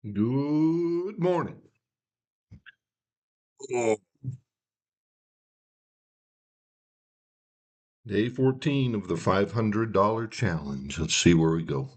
Good morning. Oh. Day 14 of the $500 challenge. Let's see where we go.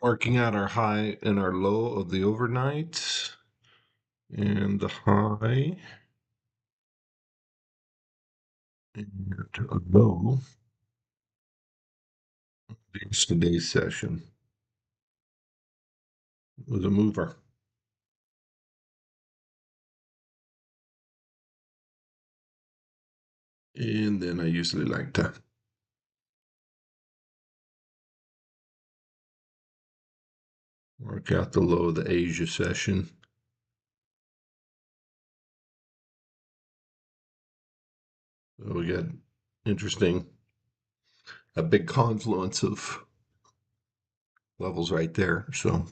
Marking out our high and our low of the overnight. And the high and a low of today's session was a mover. And then I usually like to mark out the low of the Asia session. So we got interesting, a big confluence of levels right there. So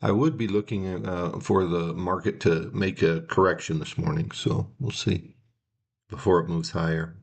I would be looking at for the market to make a correction this morning. So we'll see before it moves higher.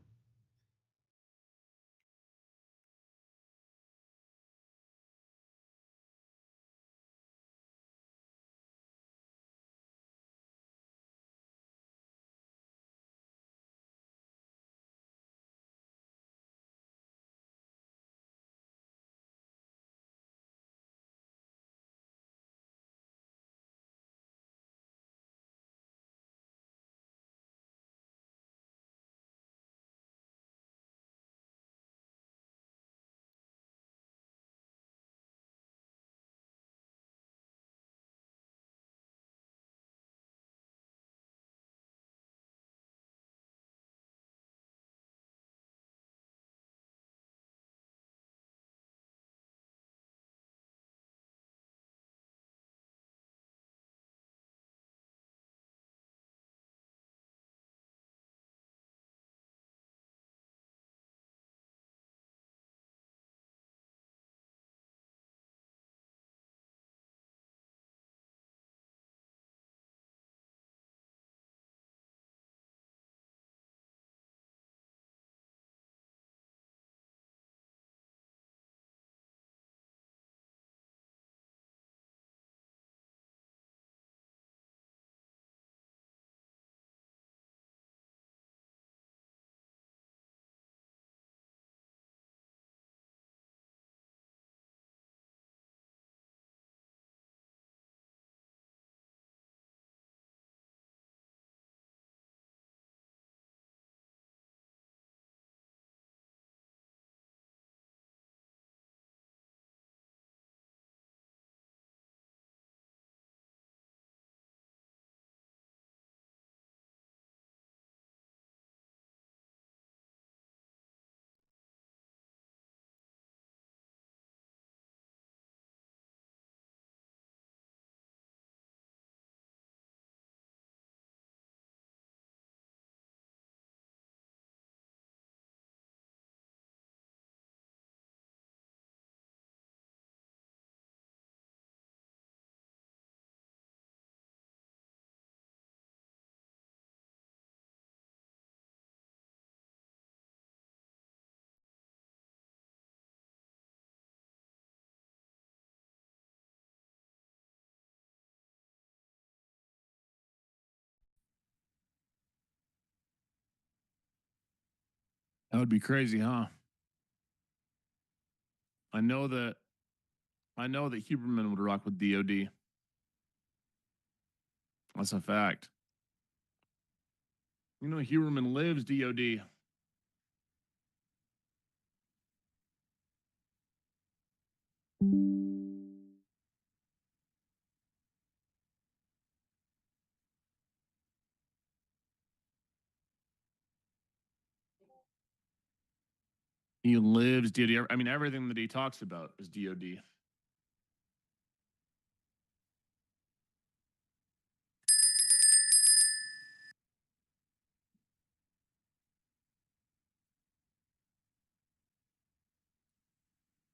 That would be crazy, huh? I know that I know that Huberman would rock with DOD. That's a fact. You know, Huberman lives DOD. He lives DOD. I mean, everything that he talks about is DOD.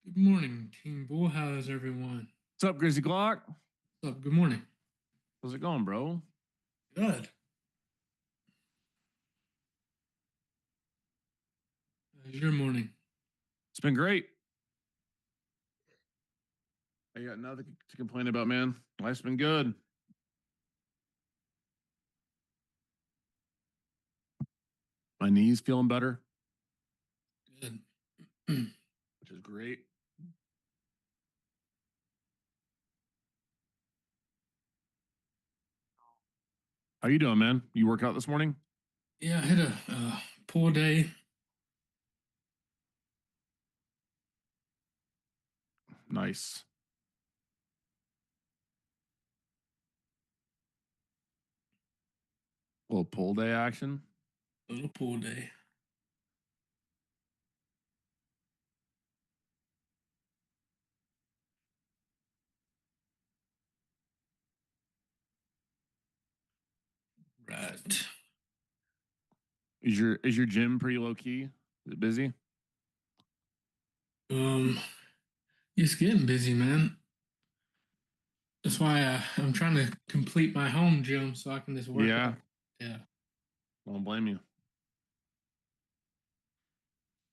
Good morning, Team Bull. How's everyone? What's up, Grizzly Glock? What's up? Good morning. How's it going, bro? Good. How's your morning? It's been great. I got nothing to complain about, man. Life's been good. My knees feeling better, Good. which is great. How you doing, man? You work out this morning? Yeah, I had a pool day. Nice. A little pull day action. Little pool day. Right. Is your gym pretty low key? Is it busy? Um, it's getting busy, man. That's why I'm trying to complete my home gym so I can just work Yeah. out. Yeah. I don't blame you.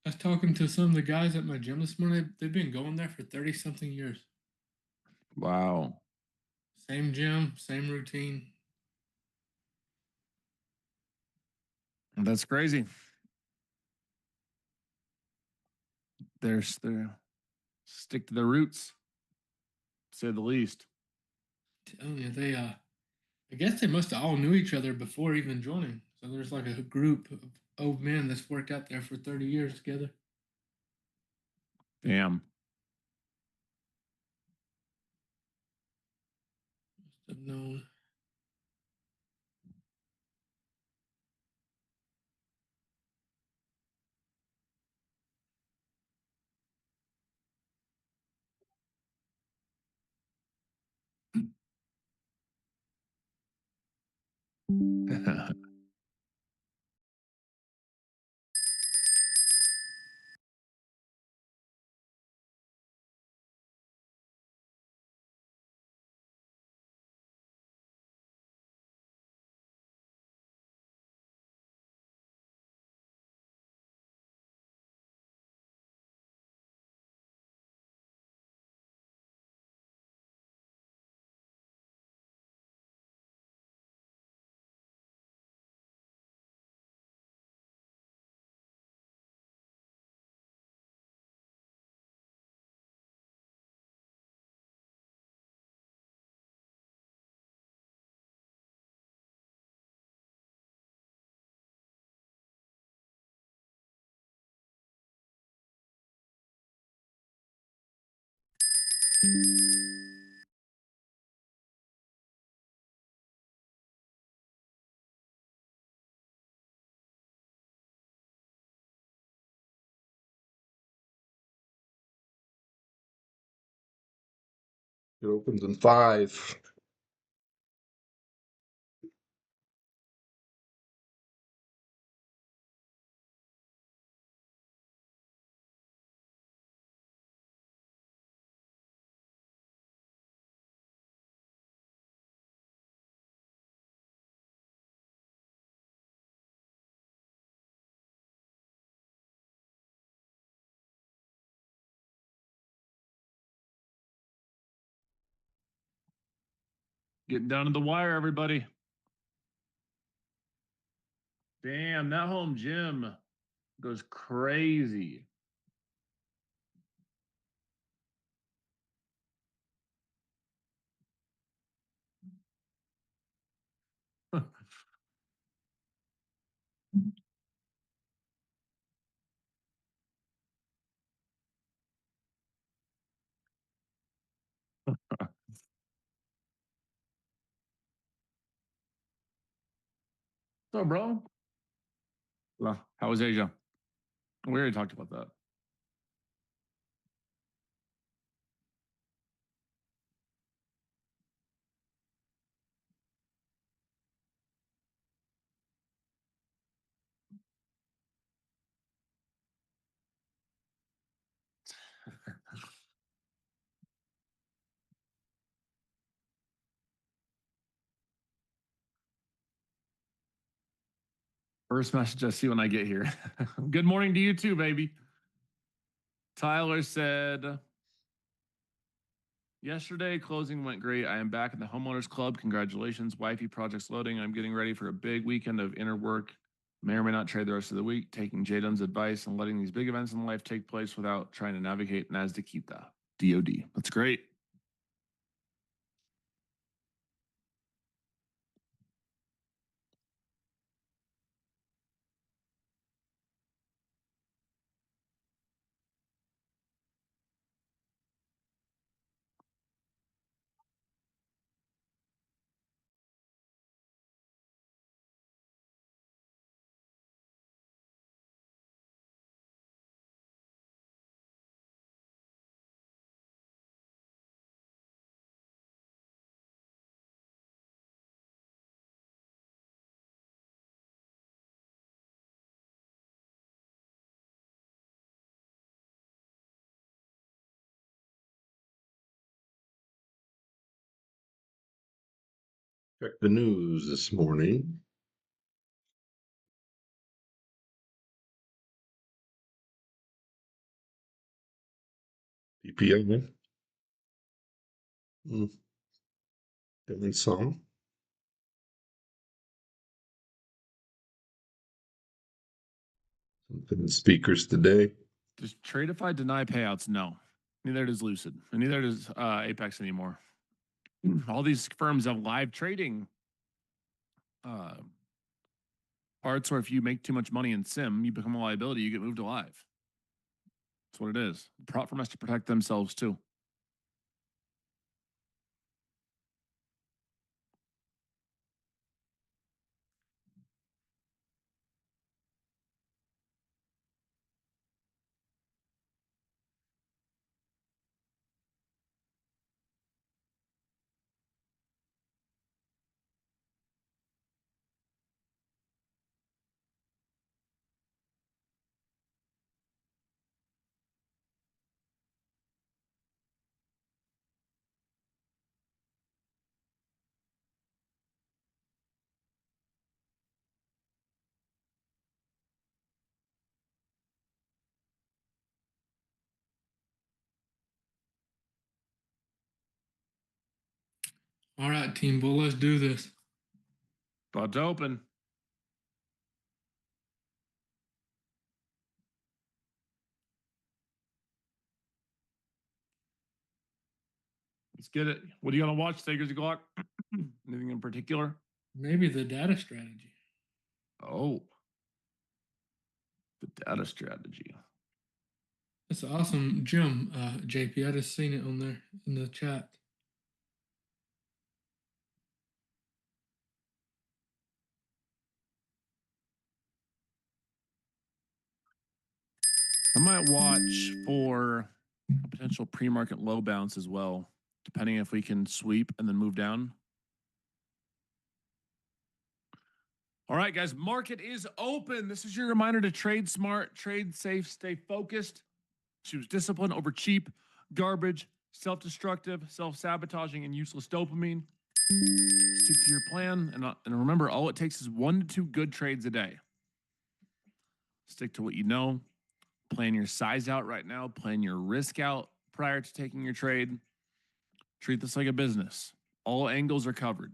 I was talking to some of the guys at my gym this morning. They've been going there for 30 something years. Wow. Same gym, same routine. That's crazy. They're stick to their roots, to say the least. Telling you, I guess they must have all knew each other before even joining. So there's like a group of old men that's worked out there for 30 years together. Damn. Must have known. It opens in 5. Getting down to the wire, everybody. Damn, that home gym goes crazy. So, bro, how was Asia? We already talked about that. First message I see when I get here. Good morning to you too, baby. Tyler said, yesterday closing went great. I am back in the homeowners club. Congratulations. Wifey project's loading. I'm getting ready for a big weekend of inner work. May or may not trade the rest of the week, taking Jaden's advice and letting these big events in life take place without trying to navigate Nasdaqita. DOD. That's great. Check the news this morning. PPI. Doing some. Something in speakers today. Does Tradeify deny payouts? No. Neither does Lucid. And neither does Apex anymore. All these firms have live trading parts where if you make too much money in sim, you become a liability, you get moved to live. That's what it is. Prop firm has to protect themselves too. All right, Team Bull, let's do this. About to open. Let's get it. What are you going to watch, Stakers Glock? Anything in particular? Maybe the data strategy. Oh, the data strategy. That's an awesome gem, JP. I just seen it on there in the chat. I might watch for a potential pre-market low bounce as well, depending if we can sweep and then move down. All right, guys, market is open. This is your reminder to trade smart, trade safe, stay focused, choose discipline over cheap, garbage, self-destructive, self-sabotaging, and useless dopamine. Stick to your plan, and remember, all it takes is 1 to 2 good trades a day. Stick to what you know. Plan your size out right now. Plan your risk out prior to taking your trade. Treat this like a business. All angles are covered.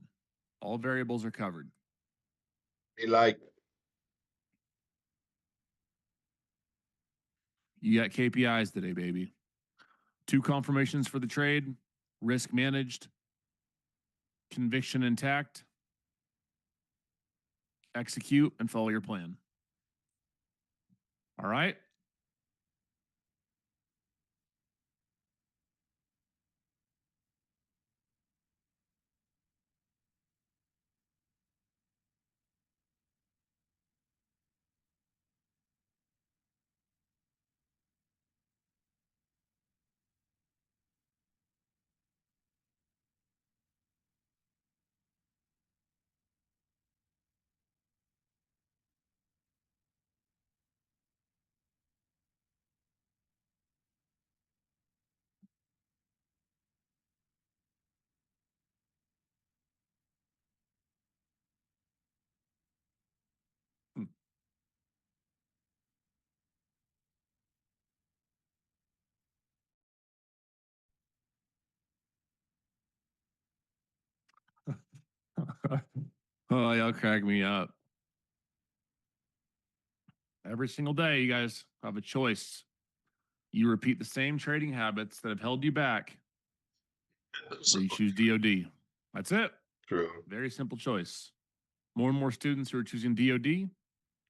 All variables are covered. Be like, You got KPIs today, baby. 2 confirmations for the trade, risk managed, conviction intact. execute, and follow your plan. All right. Oh, y'all crack me up. Every single day, you guys have a choice. You repeat the same trading habits that have held you back, or you choose DOD. That's it. True. Very simple choice. More and more students who are choosing DOD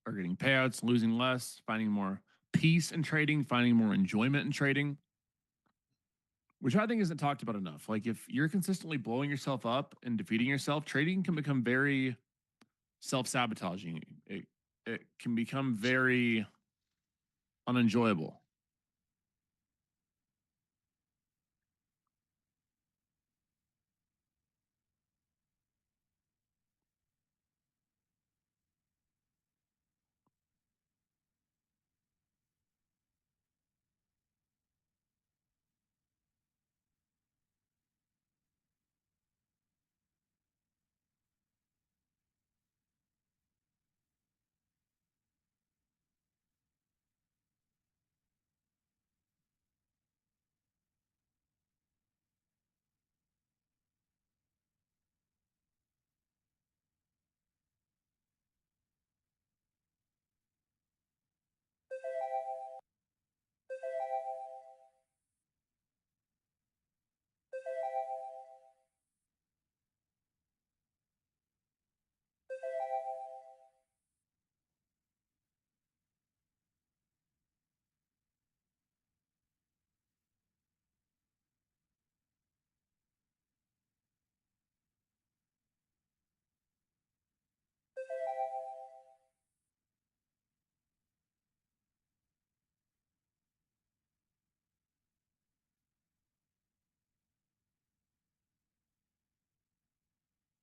are getting payouts, losing less, finding more peace in trading, finding more enjoyment in trading, which I think isn't talked about enough. Like if you're consistently blowing yourself up and defeating yourself, trading can become very self-sabotaging. It can become very unenjoyable.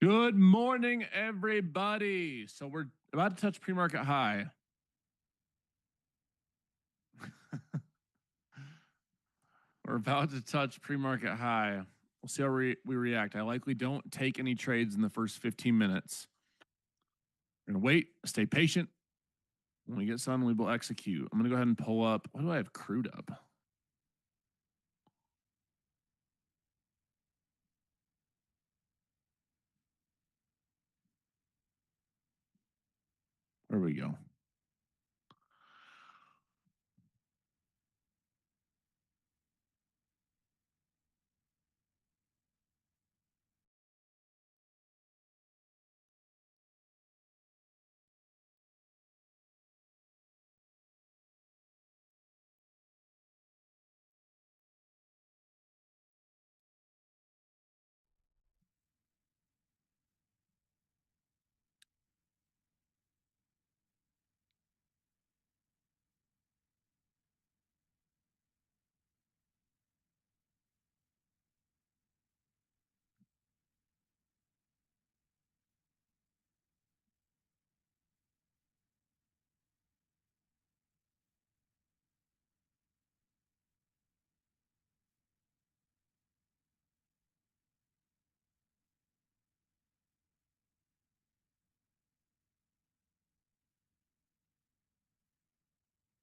Good morning, everybody. So we're about to touch pre-market high. We're about to touch pre-market high. We'll see how we react. I likely don't take any trades in the first 15 minutes. We're going to wait, stay patient. When we get sun, we will execute. I'm going to go ahead and pull up. What do I have crude up? There we go.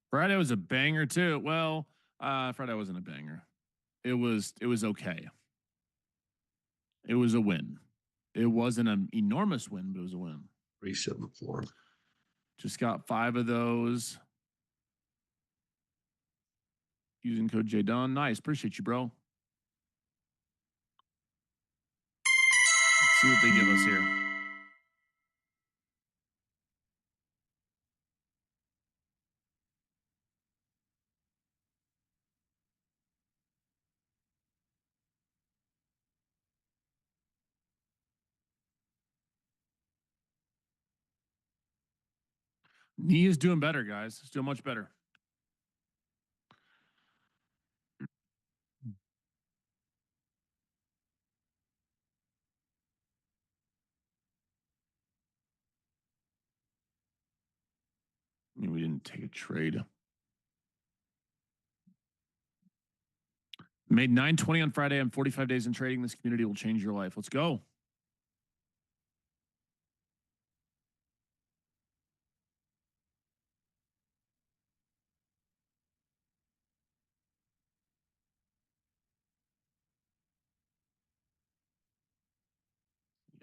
Friday was a banger too. Well, Friday wasn't a banger. It was okay. It was a win. It wasn't an enormous win, but it was a win. 374. Just got 5 of those. Using code JDUN. Nice. Appreciate you, bro. Let's see what they give us here. Knee is doing better, guys. It's doing much better. I mean, we didn't take a trade. Made 920 on Friday. I'm 45 days in trading. This community will change your life. Let's go.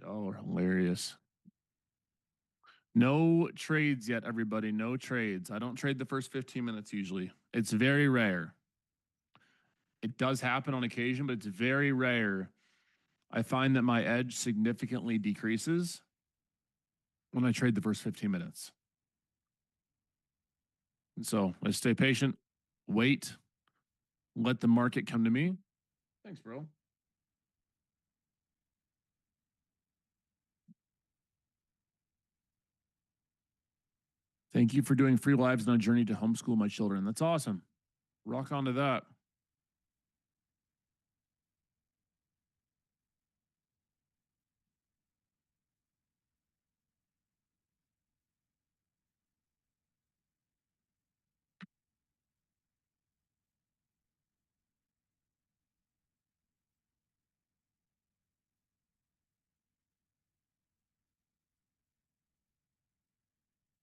Y'all are hilarious. No trades yet, everybody. No trades. I don't trade the first 15 minutes usually. It's very rare. It does happen on occasion, but it's very rare. I find that my edge significantly decreases when I trade the first 15 minutes. And so I stay patient, wait, let the market come to me. Thanks, bro. Thank you for doing free lives on a journey to homeschool my children. That's awesome. Rock on to that.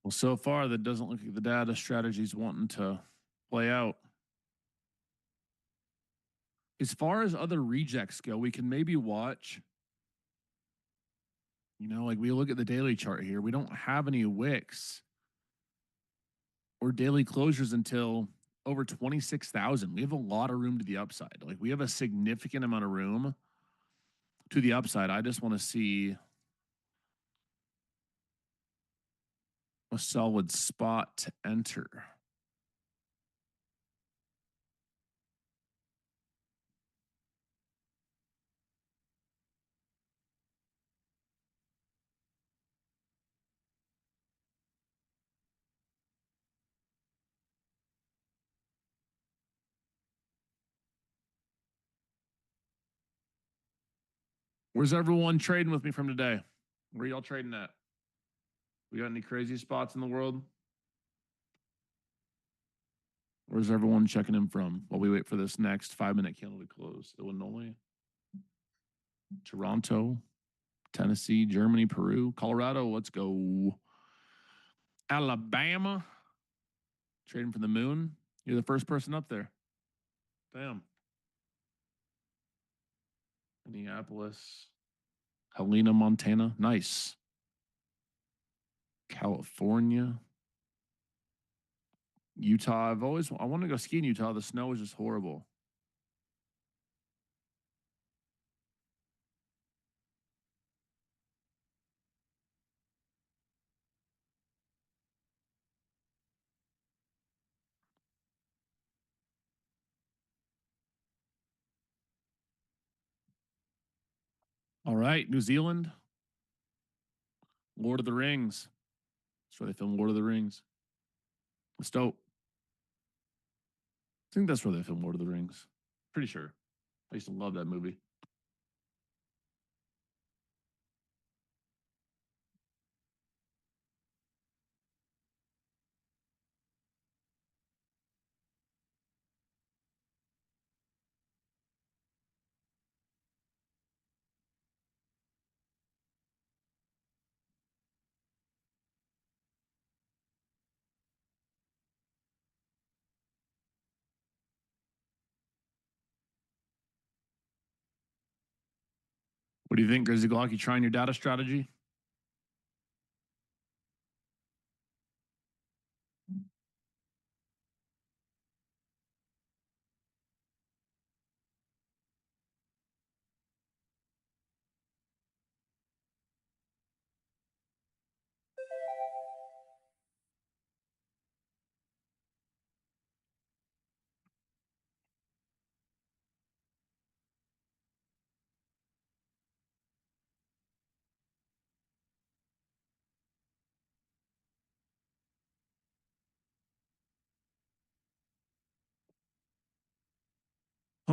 Well, so far, that doesn't look like the data strategy's wanting to play out. As far as other rejects go, we can maybe watch. Like we look at the daily chart here. We don't have any wicks or daily closures until over 26,000. We have a lot of room to the upside. Like we have a significant amount of room to the upside. I just want to see a solid spot to enter. Where's everyone trading with me from today? Where y'all trading at? We got any crazy spots in the world? Where's everyone checking in from while we wait for this next 5-minute candle to close? Illinois, Toronto, Tennessee, Germany, Peru, Colorado. Let's go. Alabama. Trading for the moon. You're the first person up there. Damn. Minneapolis. Helena, Montana. Nice. California. Utah. I want to go ski in Utah. The snow is just horrible. All right, New Zealand. Lord of the Rings. That's where they filmed Lord of the Rings. It's dope. I think that's where they filmed Lord of the Rings. Pretty sure. I used to love that movie. What do you think, Grizzly Glock? You trying your data strategy?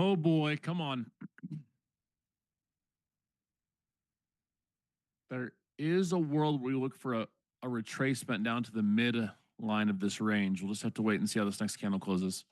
Oh boy, come on. There is a world where we look for a retracement down to the mid line of this range. We'll just have to wait and see how this next candle closes.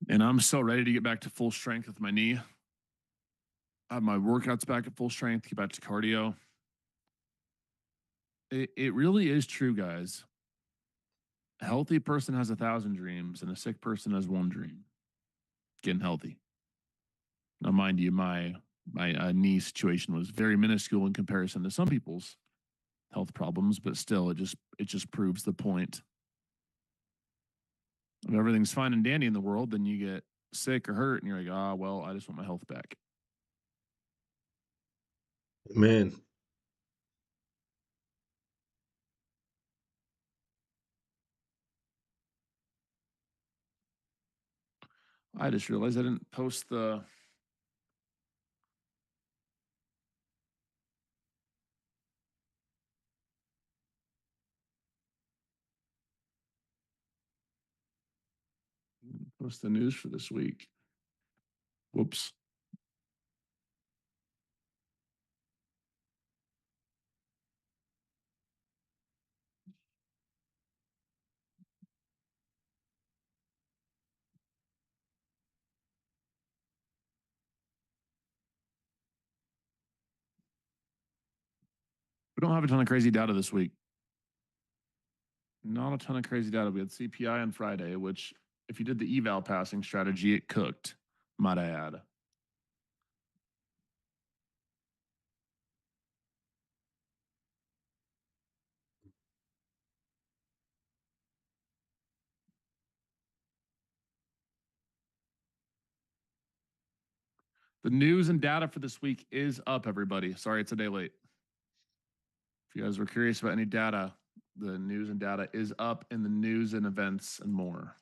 And I'm so ready to get back to full strength with my knee. I have my workouts back at full strength, get back to cardio. It really is true, guys. A healthy person has 1,000 dreams, and a sick person has one dream: getting healthy. Now, mind you, my knee situation was very minuscule in comparison to some people's health problems, but still, it just proves the point. If everything's fine and dandy in the world, then you get sick or hurt, and you're like, ah, well, I just want my health back. Man, I just realized I didn't post the news for this week. Whoops. We don't have a ton of crazy data this week. Not a ton of crazy data. We had CPI on Friday, which, if you did the eval passing strategy, it cooked, might I add. The news and data for this week is up, everybody. Sorry, it's a day late. If you guys were curious about any data, the news and data is up in the news and events and more.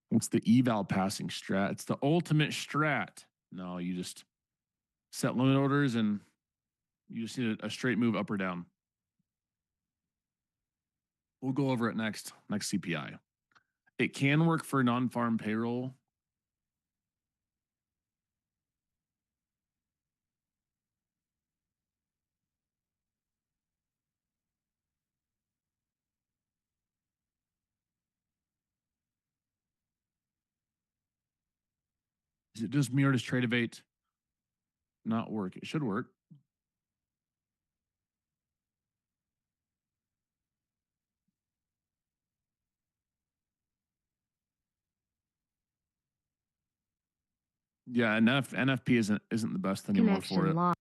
What's the eval passing strat? It's the ultimate strat. No, you just set limit orders and you just need a straight move up or down. We'll go over it next CPI. It can work for non-farm payroll. Is it just mirrored as trade evade? Not work. It should work. Yeah, NFP isn't the best anymore for it. All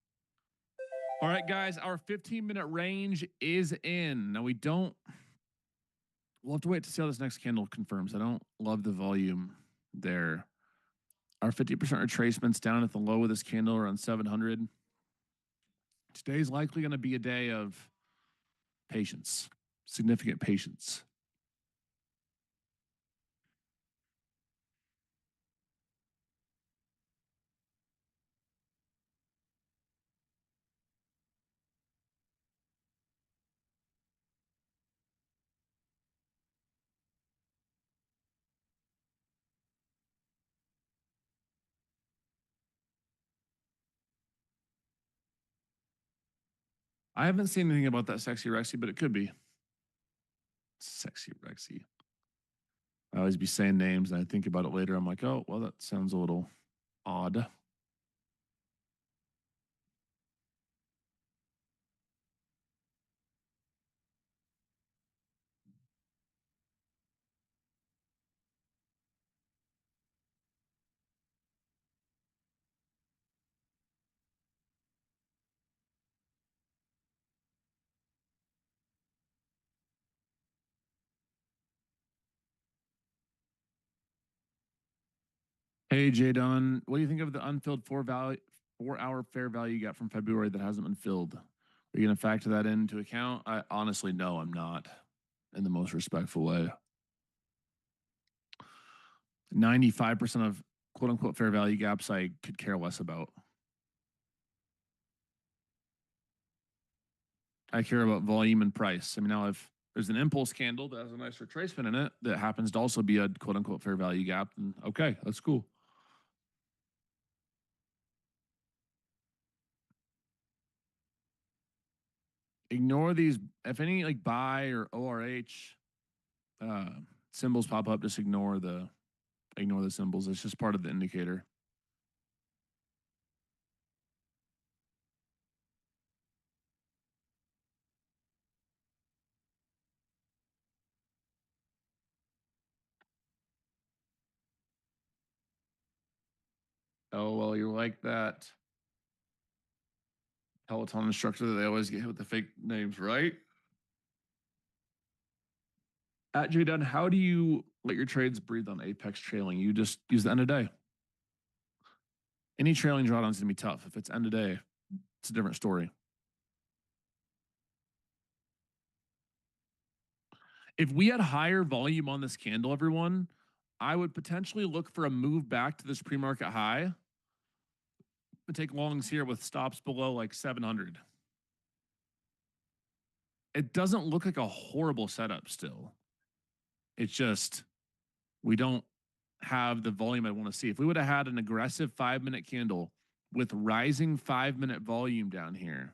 right, guys, our 15-minute range is in. Now we'll have to wait to see how this next candle confirms. I don't love the volume there. Our 50% retracements down at the low of this candle around 700. Today's likely going to be a day of patience, significant patience. I haven't seen anything about that sexy Rexy, but it could be. Sexy Rexy. I always be saying names and I think about it later. I'm like, oh, well, that sounds a little odd. Hey, Jay Dunn, what do you think of the unfilled 4-hour fair value gap from February that hasn't been filled? Are you going to factor that into account? I honestly, no, I'm not, in the most respectful way. 95% of quote unquote fair value gaps I could care less about. I care about volume and price. I mean, now if there's an impulse candle that has a nice retracement in it that happens to also be a quote unquote fair value gap, then okay, that's cool. Ignore these, if any like buy or ORH symbols pop up, just ignore the symbols. It's just part of the indicator. Oh, well, you're like that Peloton instructor that they always get hit with the fake names, right? At J Dunn, how do you let your trades breathe on Apex trailing? You just use the end of day. Any trailing drawdown is going to be tough. If it's end of day, it's a different story. If we had higher volume on this candle, everyone, I would potentially look for a move back to this pre-market high and take longs here with stops below like 700. It doesn't look like a horrible setup still. It's just we don't have the volume I want to see. If we would have had an aggressive 5-minute candle with rising 5-minute volume down here,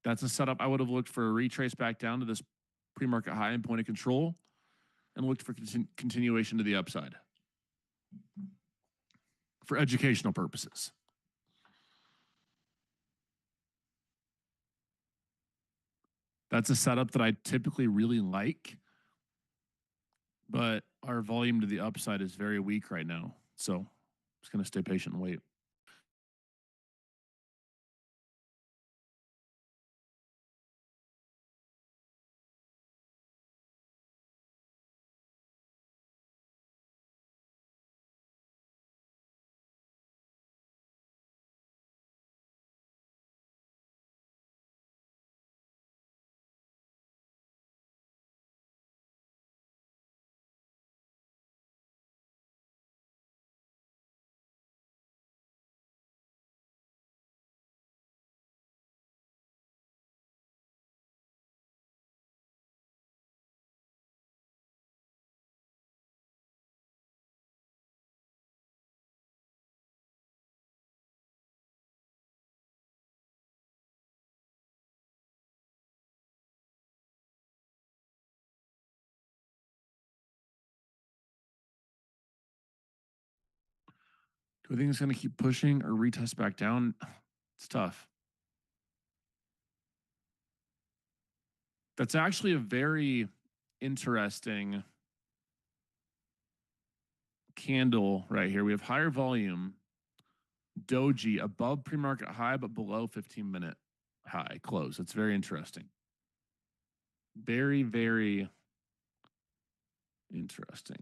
that's a setup I would have looked for a retrace back down to this pre-market high and point of control and looked for continuation to the upside for educational purposes. That's a setup that I typically really like, but our volume to the upside is very weak right now. So I'm just going to stay patient and wait. Do I think it's going to keep pushing or retest back down? It's tough. That's actually a very interesting candle right here. We have higher volume, doji above pre-market high, but below 15-minute high close. It's very interesting. Very, very interesting.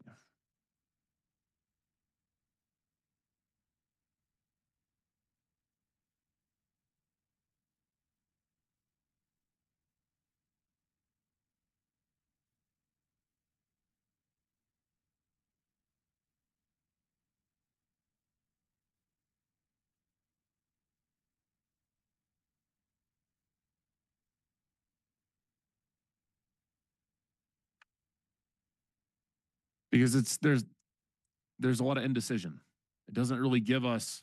Because there's a lot of indecision. It doesn't really give us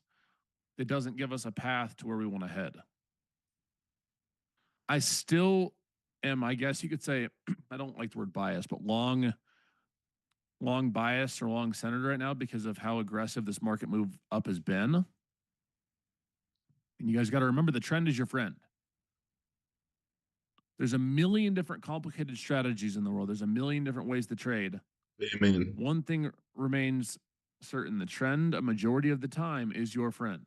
a path to where we want to head. I still am, I guess you could say, I don't like the word bias, but long bias or long centered right now because of how aggressive this market move up has been. And you guys got to remember the trend is your friend. There's a million different complicated strategies in the world. There's a million different ways to trade. Amen. One thing remains certain. The trend, a majority of the time, is your friend.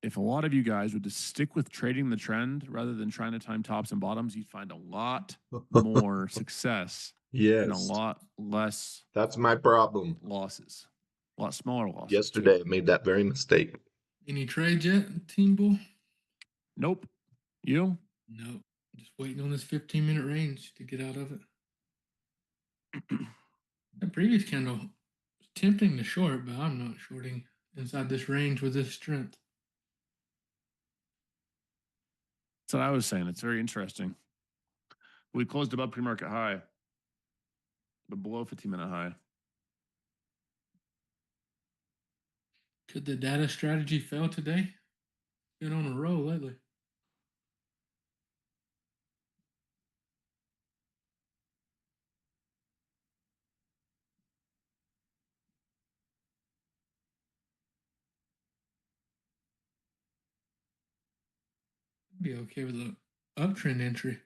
If a lot of you guys would just stick with trading the trend rather than trying to time tops and bottoms, you'd find a lot more success and a Yes, lot less that's my problem. losses, a lot smaller losses. Yesterday, Too. I made that very mistake. Any trades yet, Team Bull? Nope. You? Nope. Just waiting on this 15-minute range to get out of it. That previous candle was tempting to short, but I'm not shorting inside this range with this strength. That's what I was saying. It's very interesting. We closed above pre-market high, but below 15-minute high. Could the data strategy fail today? Been on a roll lately. Be okay with an uptrend entry.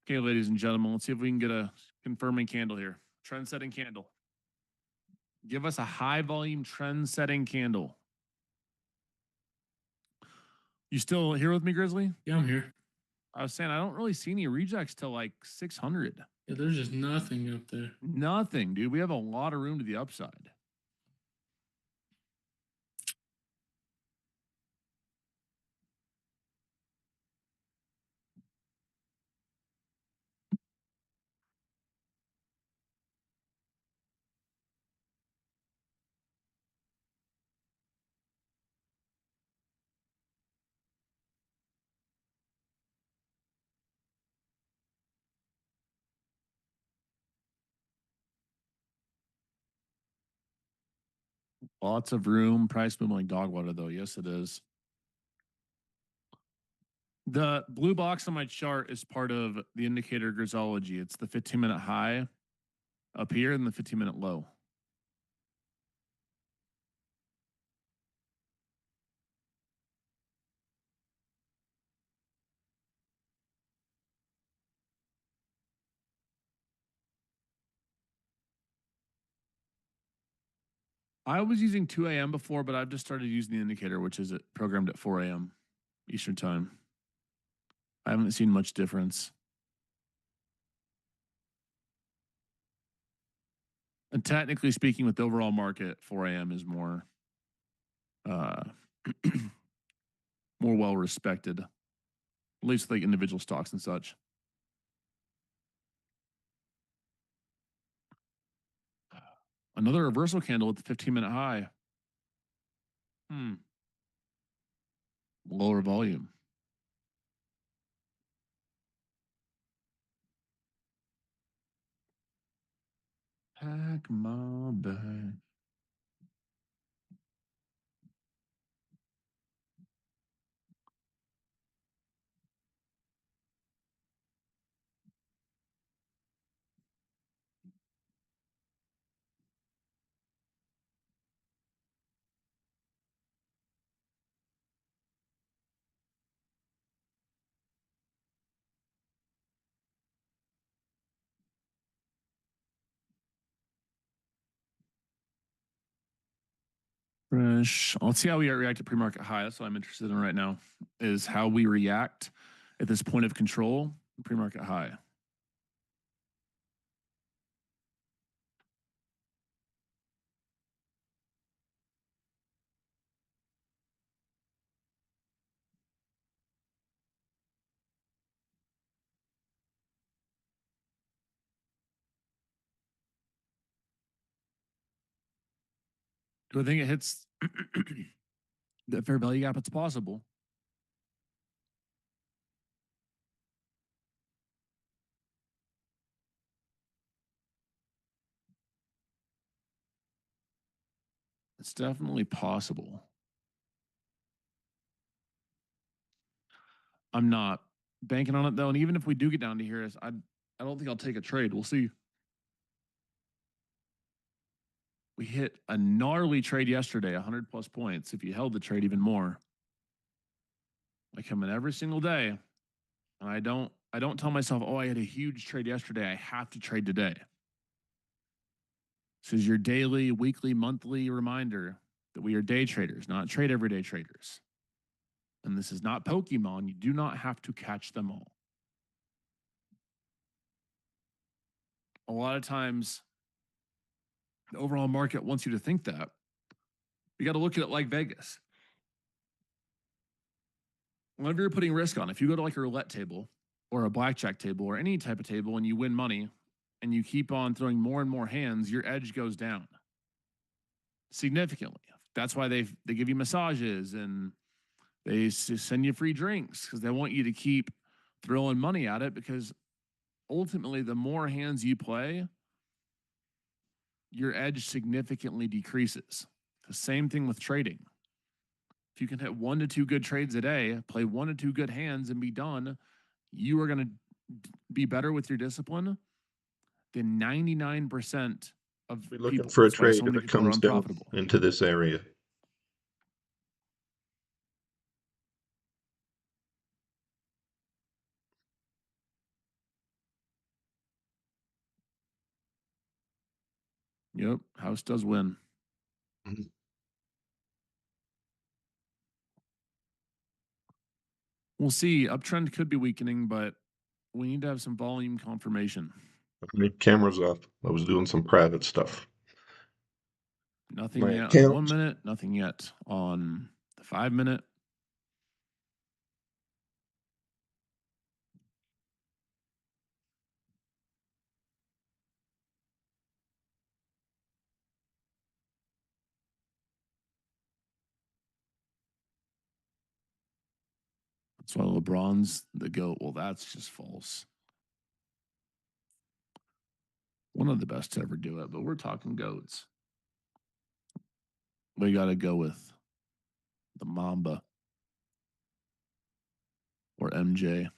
Okay, ladies and gentlemen, let's see if we can get a confirming candle here. Trend setting candle. Give us a high volume trend setting candle. You still here with me, Grizzly? Yeah, I'm here. I was saying I don't really see any rejects till like 600. Yeah, there's just nothing up there. Nothing, dude. We have a lot of room to the upside. Lots of room. Price moving like dog water, though. Yes, it is. The blue box on my chart is part of the indicator Grizzology. It's the 15-minute high up here and the 15-minute low. I was using 2 a.m. before, but I've just started using the indicator, which is programmed at 4 a.m. Eastern time. I haven't seen much difference. And technically speaking, with the overall market, 4 a.m. is more more well respected, at least like individual stocks and such. Another reversal candle at the 15-minute high. Lower volume. Pack my bag. Fresh. Let's see how we react to pre-market high. That's what I'm interested in right now, is how we react at this point of control, pre-market high. Do I think it hits the fair value gap? It's possible. It's definitely possible. I'm not banking on it though, and even if we do get down to here, I don't think I'll take a trade. We'll see. We hit a gnarly trade yesterday, 100 plus points. If you held the trade, even more. I come in every single day, and I don't tell myself, oh, I had a huge trade yesterday, I have to trade today. This is your daily, weekly, monthly reminder that we are day traders, not trade everyday traders. And this is not Pokemon. You do not have to catch them all. A lot of times, the overall market wants you to think that. You got to look at it like Vegas. Whenever you're putting risk on, if you go to like a roulette table or a blackjack table or any type of table and you win money and you keep on throwing more and more hands, your edge goes down significantly. That's why they give you massages and they send you free drinks because they want you to keep throwing money at it, because ultimately the more hands you play, your edge significantly decreases. The same thing with trading. If you can hit 1 to 2 good trades a day, play 1 to 2 good hands and be done, you are going to be better with your discipline than 99% of We're looking people. for a That's why trade so if many it people are comes down unprofitable. into this area. Yep, house does win. Mhm. We'll see. Uptrend could be weakening, but we need to have some volume confirmation. My camera's off. I was doing some private stuff. Nothing My yet on the account. 1 minute, nothing yet on the 5 minute. That's why LeBron's the GOAT. Well, that's just false. One of the best to ever do it, but we're talking GOATs. We got to go with the Mamba or MJ.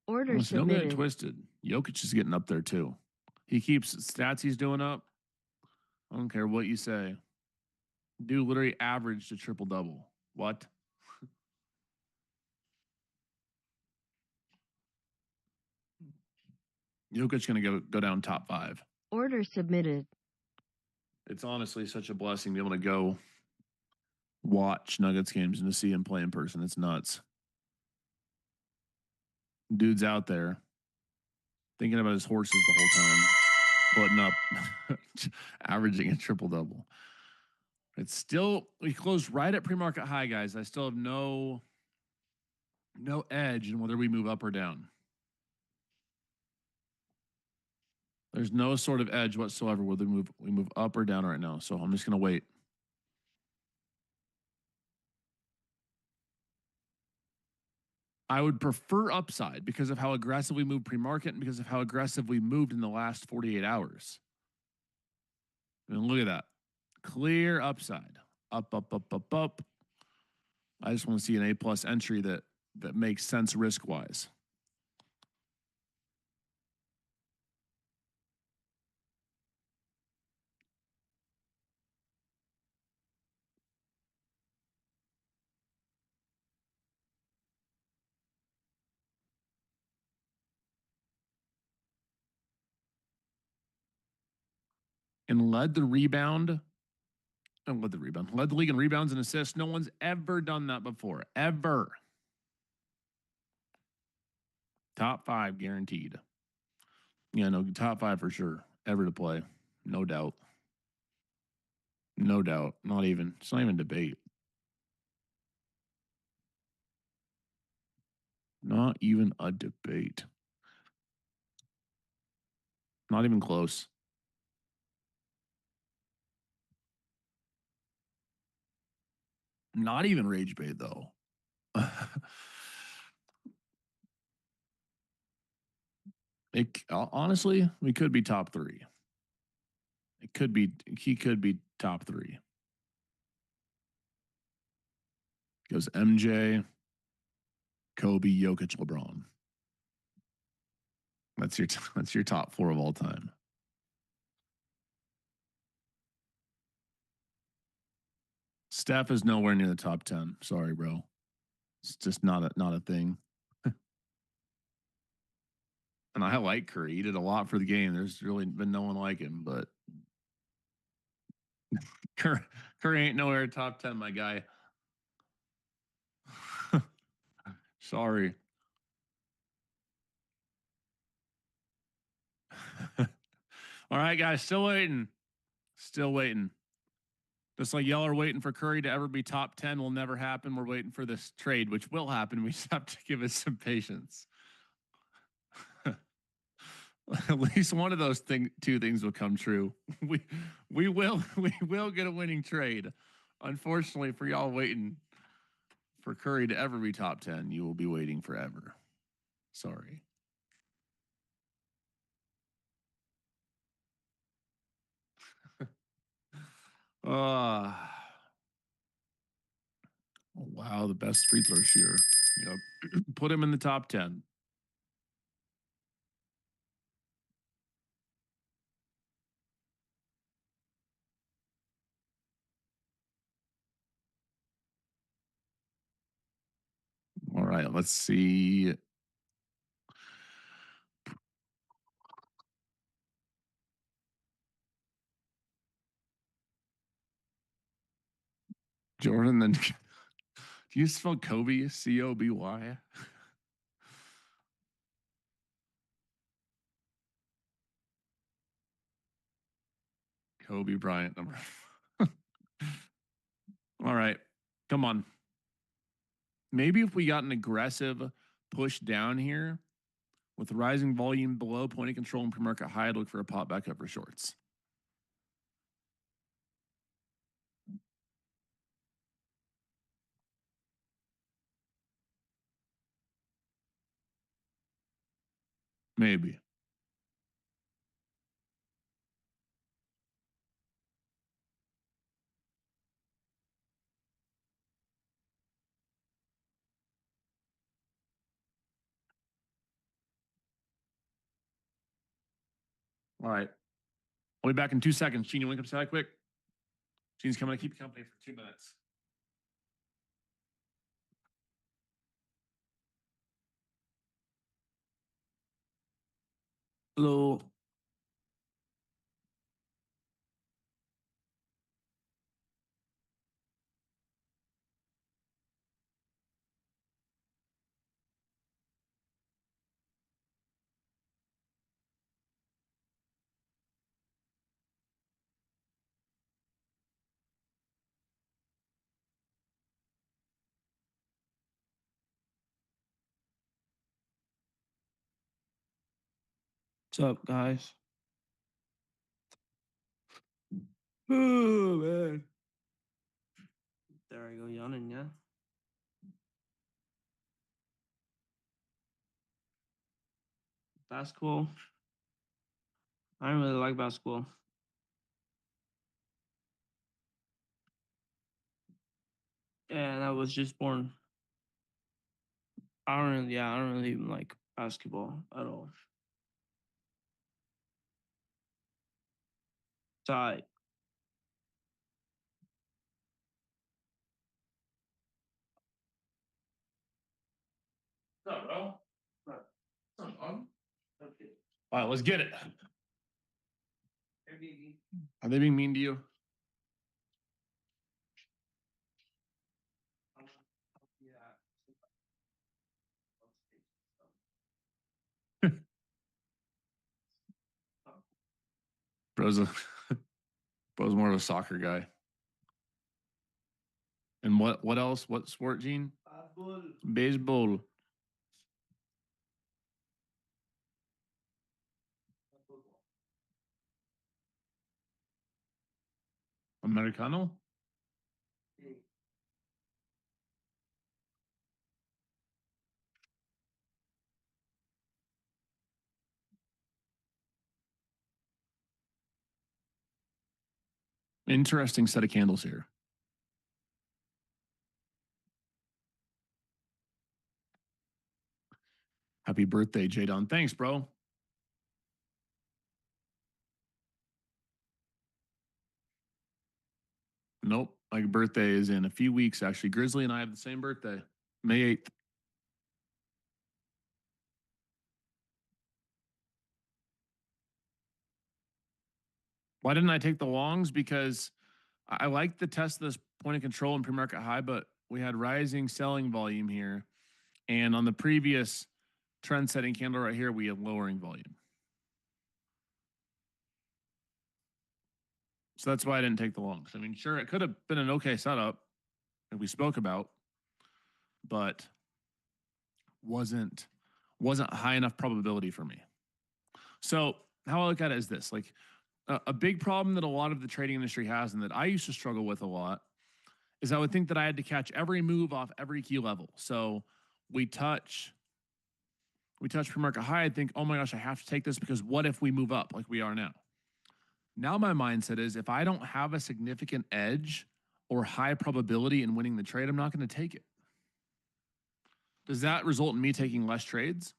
Order Listen, don't get it submitted. twisted. Jokic is getting up there too. He keeps stats he's doing up. I don't care what you say. Dude literally averaged a triple double. What? Jokic gonna go down top 5. Order submitted. It's honestly such a blessing to be able to go watch Nuggets games and to see him play in person. It's nuts. Dude's out there thinking about his horses the whole time, putting up, averaging a triple double. It's still, we closed right at pre-market high, guys. I still have no edge in whether we move up or down. There's no sort of edge whatsoever whether we move up or down right now. So I'm just gonna wait. I would prefer upside because of how aggressive we moved pre-market and because of how aggressive we moved in the last 48 hours. And look at that. Clear upside. Up, up, up, up, up. I just want to see an A+ entry that makes sense risk-wise. And led the league in rebounds and assists. No one's ever done that before. Ever. Top 5 guaranteed. Yeah, no, top 5 for sure. Ever to play. No doubt. No doubt. Not even. It's not even debate. Not even a debate. Not even close. Not even rage bait, though. Honestly, we could be top 3. He could be top 3. Goes MJ, Kobe, Jokic, LeBron. That's your top 4 of all time. Steph is nowhere near the top 10. Sorry, bro. It's just not a thing. And I like Curry. He did a lot for the game. There's really been no one like him, but Curry ain't nowhere top 10, my guy. Sorry. All right, guys, still waiting. Still waiting. Just like y'all are waiting for Curry to ever be top 10 will never happen. We're waiting for this trade, which will happen. We just have to give it some patience. At least one of those two things will come true. We will get a winning trade. Unfortunately, for y'all waiting for Curry to ever be top 10, you will be waiting forever. Sorry. Oh, wow, the best free throw shooter. Yep. Put him in the top 10. All right, let's see. Jordan, then do you spell Kobe? Coby? Kobe Bryant number. All right, come on. Maybe if we got an aggressive push down here with rising volume below point of control and pre-market high, I'd look for a pop back up for shorts. Maybe. All right. I'll be back in 2 seconds. Gene, you want to come say hi quick? Gene's coming to keep you company for 2 minutes. Hello. What's up, guys? Oh, man. There I go yawning, yeah? Basketball. I don't really like basketball. And I was just born. I don't really even like basketball at all. Tight. What's up, bro? What's up, bro? Okay. All right, let's get it. Are they being mean to you? Bro's bro's more of a soccer guy. And what else? What sport, Gene? Baseball. Americano? Interesting set of candles here. Happy birthday, Jadon. Thanks, bro. Nope. My birthday is in a few weeks, actually. Grizzly and I have the same birthday, May 8th. Why didn't I take the longs? Because I like the test of this point of control in pre-market high, but we had rising selling volume here. And on the previous trend setting candle right here, we had lowering volume. So that's why I didn't take the longs. I mean, sure, it could have been an okay setup that we spoke about, but wasn't high enough probability for me. So how I look at it is this: like a big problem that a lot of the trading industry has, and that I used to struggle with a lot, is I would think that I had to catch every move off every key level. So we touch pre-market high, I'd think, oh my gosh, I have to take this because what if we move up like we are now? Now my mindset is if I don't have a significant edge or high probability in winning the trade, I'm not going to take it. Does that result in me taking less trades?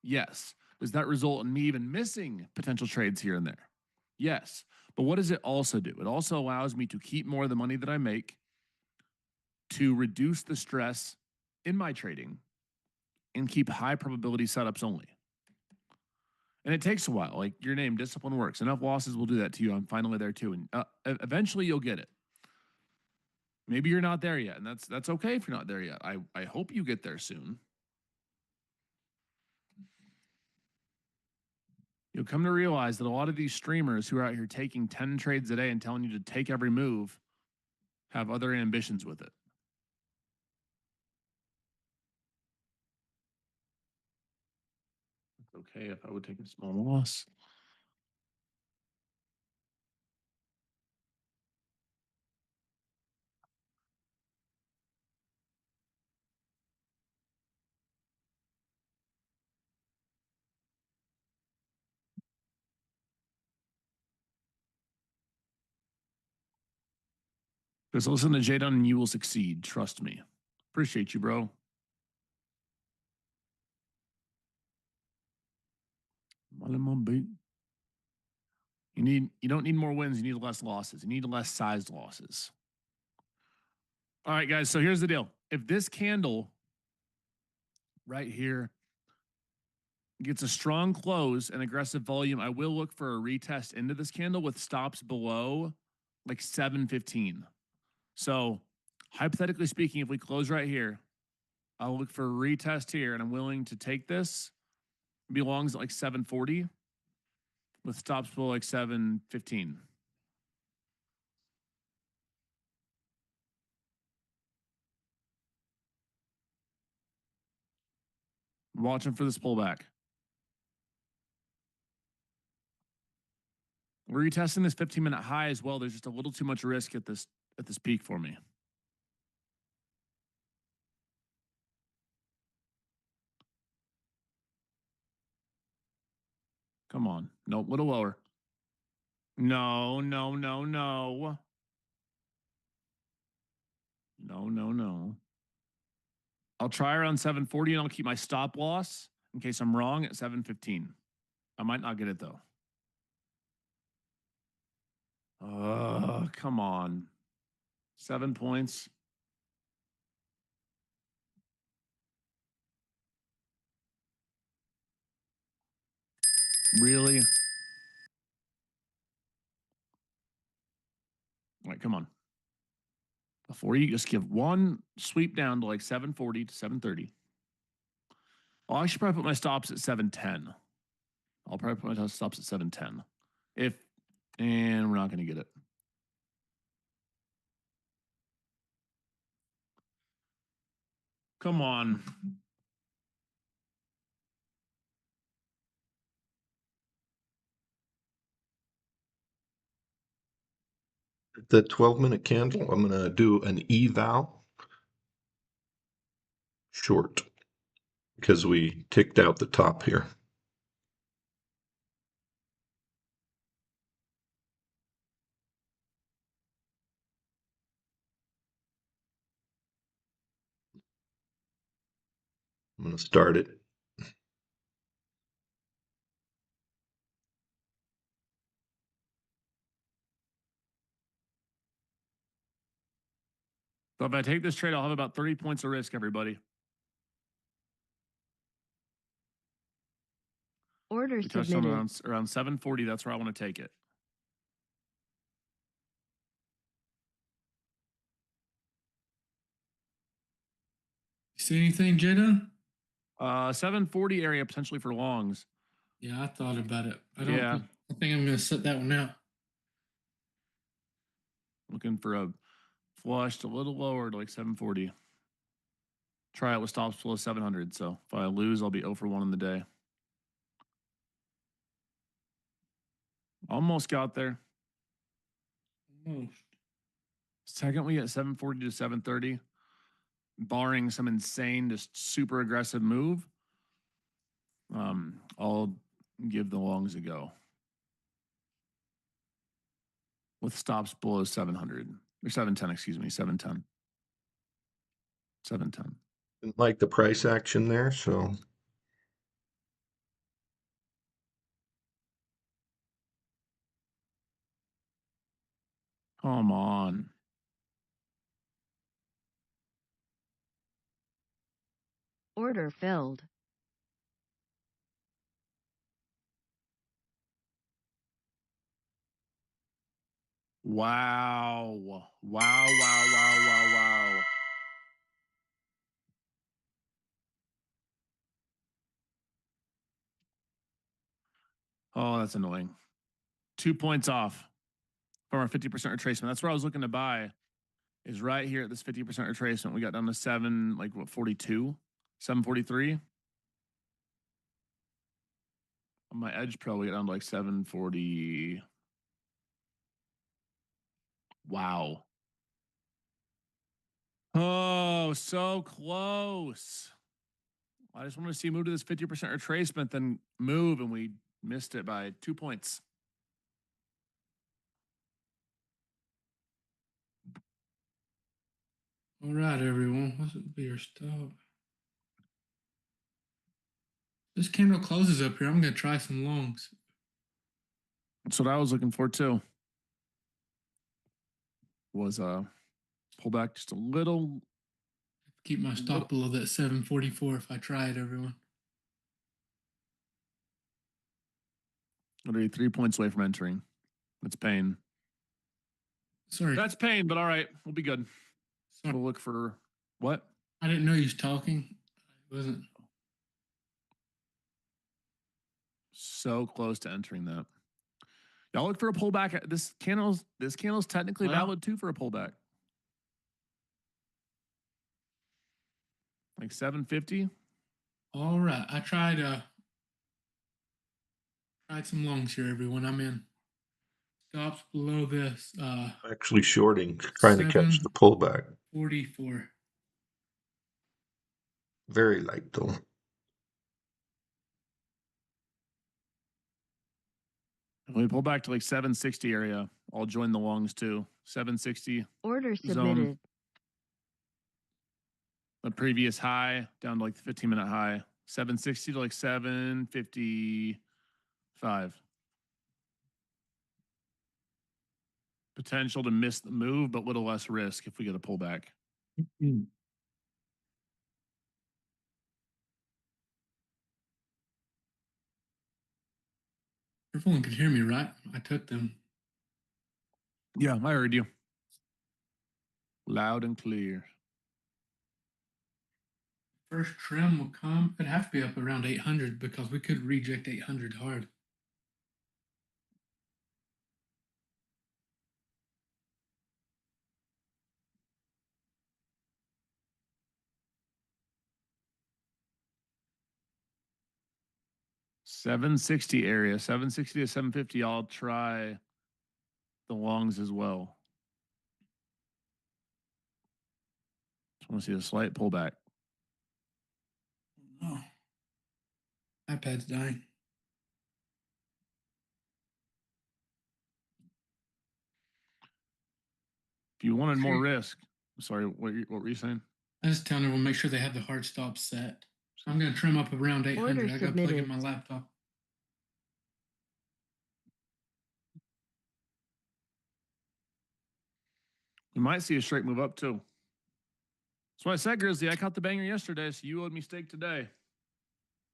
Yes. Does that result in me even missing potential trades here and there? Yes. But what does it also do? It also allows me to keep more of the money that I make, to reduce the stress in my trading, and keep high probability setups only. And it takes a while. Like your name, discipline works. Enough losses will do that to you. I'm finally there too. And eventually you'll get it. Maybe you're not there yet. And that's okay if you're not there yet. I hope you get there soon. You'll come to realize that a lot of these streamers who are out here taking 10 trades a day and telling you to take every move have other ambitions with it. It's okay if I would take a small loss. Just listen to Jadon and you will succeed. Trust me. Appreciate you, bro. You don't need more wins, you need less losses. You need less sized losses. All right, guys. So here's the deal. If this candle right here gets a strong close and aggressive volume, I will look for a retest into this candle with stops below like 715. So hypothetically speaking, if we close right here, I'll look for a retest here, and I'm willing to take this. It belongs at like 740 with stops below like 715. Watching for this pullback. We're retesting this 15-minute high as well. There's just a little too much risk at this peak for me. Come on. Nope, a little lower. No, no, no, no. No, no, no. I'll try around 740 and I'll keep my stop loss in case I'm wrong at 715. I might not get it though. Come on. 7 points. Really? All right, come on. Before you just give one sweep down to like 740 to 730. I should probably put my stops at 710. I'll probably put my stops at 710. And we're not going to get it. Come on. The 12-minute candle, I'm going to do an eval short because we ticked out the top here. I'm going to start it. So if I take this trade, I'll have about 30 points of risk, everybody. Order We touched on submitted. around 740. That's where I want to take it. You see anything, Jada? 740 area potentially for longs. Yeah, I thought about it. I Yeah. think I'm gonna set that one out. Looking for a flushed a little lower to like 740. Try it with stops below 700. So if I lose, I'll be 0 for 1 in the day. Almost got there. Almost. Second, we get 740 to 730, barring some insane, just super aggressive move. I'll give the longs a go with stops below 700 or 710. Excuse me, 710. 710. Didn't like the price action there, so Come on. Order filled. Wow. Wow, wow, wow, wow, wow. Oh, that's annoying. 2 points off from our 50% retracement. That's where I was looking to buy, is right here at this 50% retracement. We got down to 42, 743. On my edge pro, we got down to like 740. Wow. Oh, so close. I just want to see move to this 50% retracement, then move, and we missed it by 2 points. All right, everyone. What's it be your stop? This candle closes up here. I'm gonna try some longs. That's what I was looking for too. Was pull back just a little. Keep my stop below that 744 if I try it, everyone. Literally 3 points away from entering. That's pain. Sorry. That's pain, but all right, we'll be good. Sorry. We'll look for what? I didn't know you was talking. I wasn't. So close to entering that. Y'all look for a pullback. This candle's technically valid too for a pullback. Like 750. All right. I tried some longs here, everyone. I'm in. Stops below this. actually shorting, trying to catch the pullback. 44. Very light though. When we pull back to like 760 area, I'll join the longs too. 760. Order Zone. submitted. The previous high down to like the 15-minute high. 760 to like 755. Potential to miss the move, but little less risk if we get a pullback. Everyone could hear me, right? I took them. Yeah, I heard you. Loud and clear. First trim will come. It'd have to be up around 800 because we could reject 800 hard. $760 area, $760 to $750. I'll try the longs as well. Just want to see a slight pullback. Oh, iPad's dying. If you wanted more risk, sorry, what were you saying? I just telling everyone make sure they have the hard stop set. So I'm going to trim up around 800. I got to plug in my laptop. We might see a straight move up too. That's why I said, Grizzly, I caught the banger yesterday, so you owed me steak today.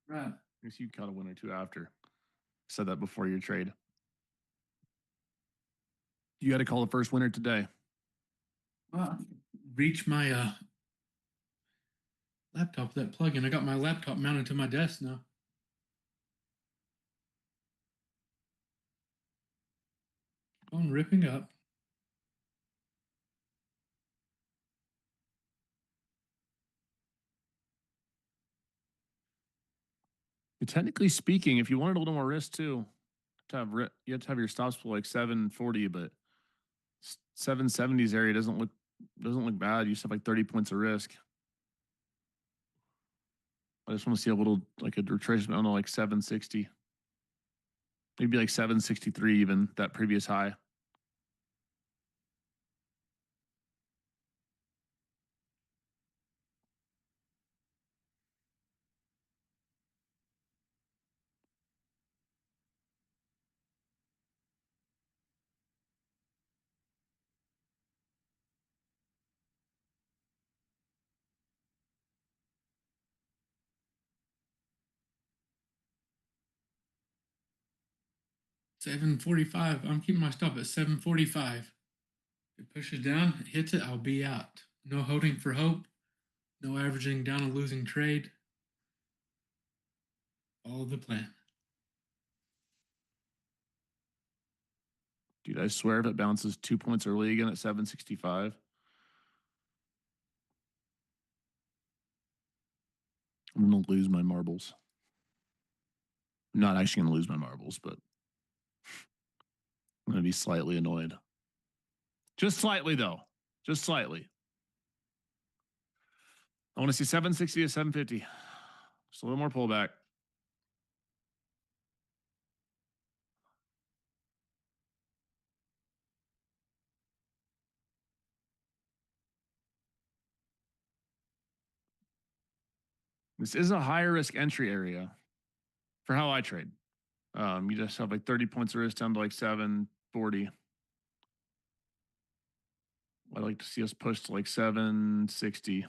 Right. I guess you caught a win or two after. I said that before your trade. You got to call the first winner today. Well, reach my laptop with that plug-in. I got my laptop mounted to my desk now. Phone ripping up. Technically speaking, if you wanted a little more risk too, you have to have your stops for like 740, but 770s area doesn't look bad. You just have like 30 points of risk. I just want to see a little like a retracement on like 760. Maybe like 763 even, that previous high. $7.45. I'm keeping my stop at $7.45. If it pushes down, it hits it, I'll be out. No holding for hope. No averaging down a losing trade. Follow the plan. Dude, I swear if it bounces 2 points early again at 765, I'm going to lose my marbles. I'm not actually going to lose my marbles, but I'm going to be slightly annoyed. Just slightly, though. Just slightly. I want to see 760 to 750. Just a little more pullback. This is a higher risk entry area for how I trade. You just have like 30 points of risk down to like 740. I'd like to see us push to like 760.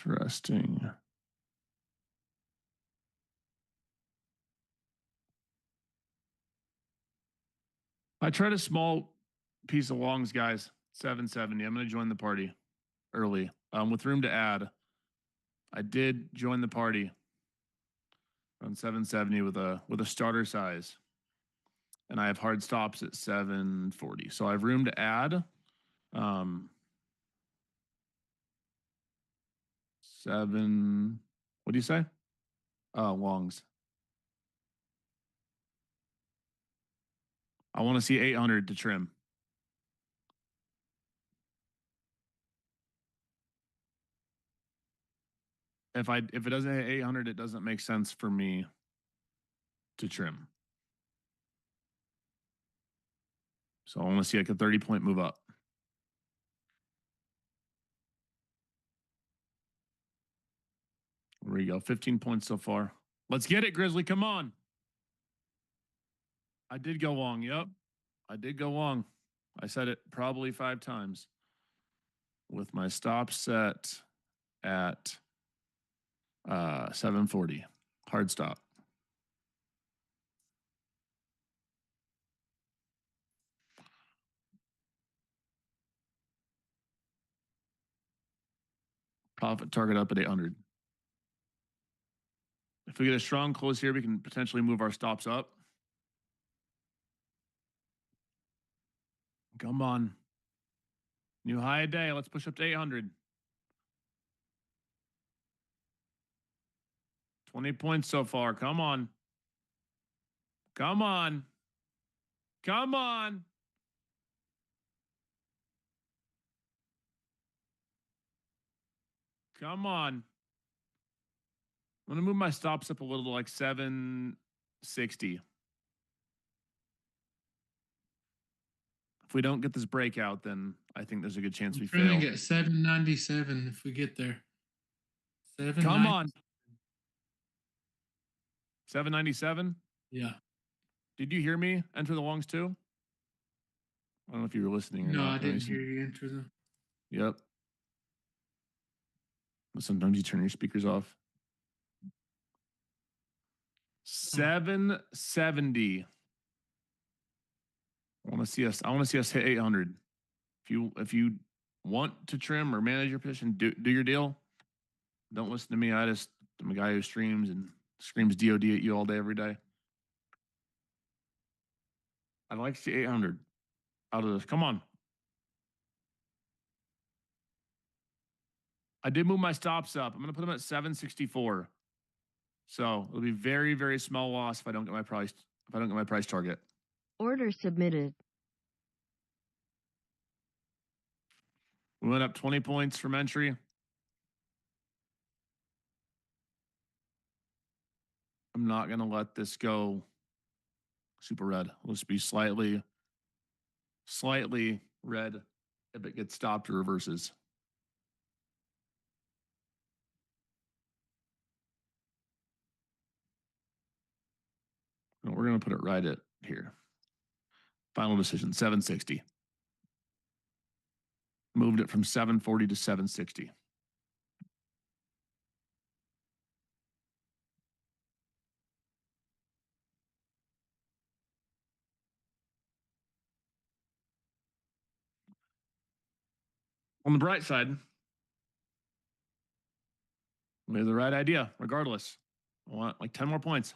Interesting. I tried a small piece of longs, guys. 770. I'm going to join the party early. With room to add. I did join the party on 770 with a starter size. And I have hard stops at 740. So I have room to add. Seven. What do you say? Longs. I want to see 800 to trim. If it doesn't hit 800, it doesn't make sense for me to trim. So I want to see like a 30-point move up. There we go. 15 points so far. Let's get it, Grizzly. Come on. I did go long. Yep. I did go long. I said it probably 5 times. With my stop set at 740. Hard stop. Profit target up at 800. If we get a strong close here, we can potentially move our stops up. Come on. New high a day. Let's push up to 800. 20 points so far. Come on. Come on. Come on. Come on. I'm going to move my stops up a little to like 760. If we don't get this breakout, then I think there's a good chance we fail. Trying to get 797 if we get there. Come on. 797? Yeah. Did you hear me enter the longs too? I don't know if you were listening or No, not. I didn't hear you enter them. Yep. But sometimes you turn your speakers off. 770. I want to see us hit 800. If you want to trim or manage your position, do your deal. Don't listen to me. I'm a guy who streams and screams DOD at you all day, every day. I'd like to see 800 out of this. Come on. I did move my stops up. I'm going to put them at 764. So it'll be very, very small loss if I don't get my price. If I don't get my price target. Order submitted. We went up 20 points from entry. I'm not going to let this go super red. Let's be slightly red if it gets stopped or reverses. We're going to put it right at here. Final decision, 760. Moved it from 740 to 760. On the bright side, we have the right idea, regardless. I want like 10 more points.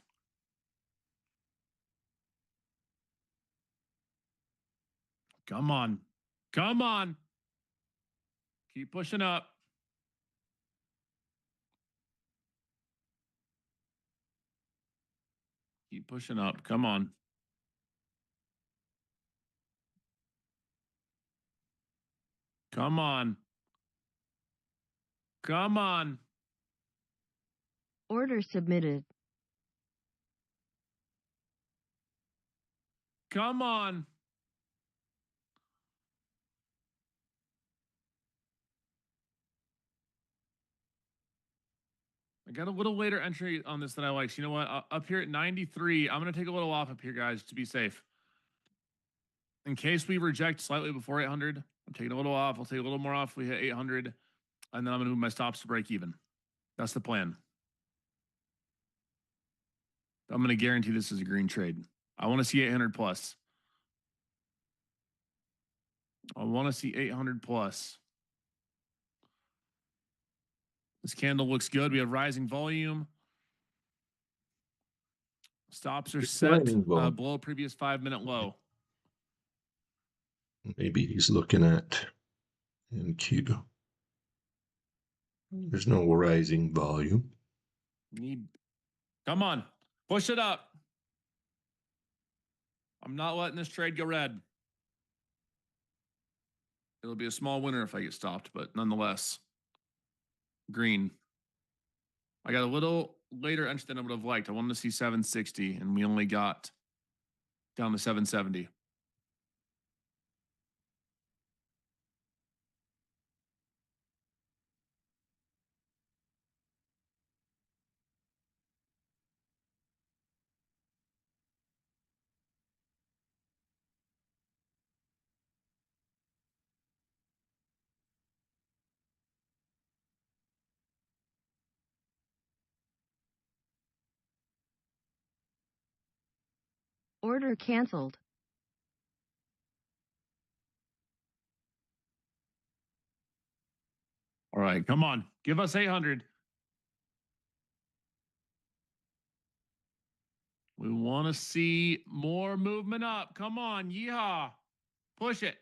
Come on. Come on. Keep pushing up. Keep pushing up. Come on. Come on. Come on. Order submitted. Come on. I got a little later entry on this that I like. So you know what? Up here at 93, I'm going to take a little off up here, guys, to be safe. In case we reject slightly before 800, I'm taking a little off. I'll take a little more off if we hit 800, and then I'm going to move my stops to break even. That's the plan. I'm going to guarantee this is a green trade. I want to see 800 plus. I want to see 800 plus. This candle looks good. We have rising volume. Stops are set below previous 5-minute low. Maybe he's looking at MQ. There's no rising volume. Come on, push it up. I'm not letting this trade go red. It'll be a small winner if I get stopped, but nonetheless, green. I got a little later entry than I would have liked. I wanted to see 760, and we only got down to 770. Order canceled. All right, come on. Give us 800. We want to see more movement up. Come on, yeehaw. Push it.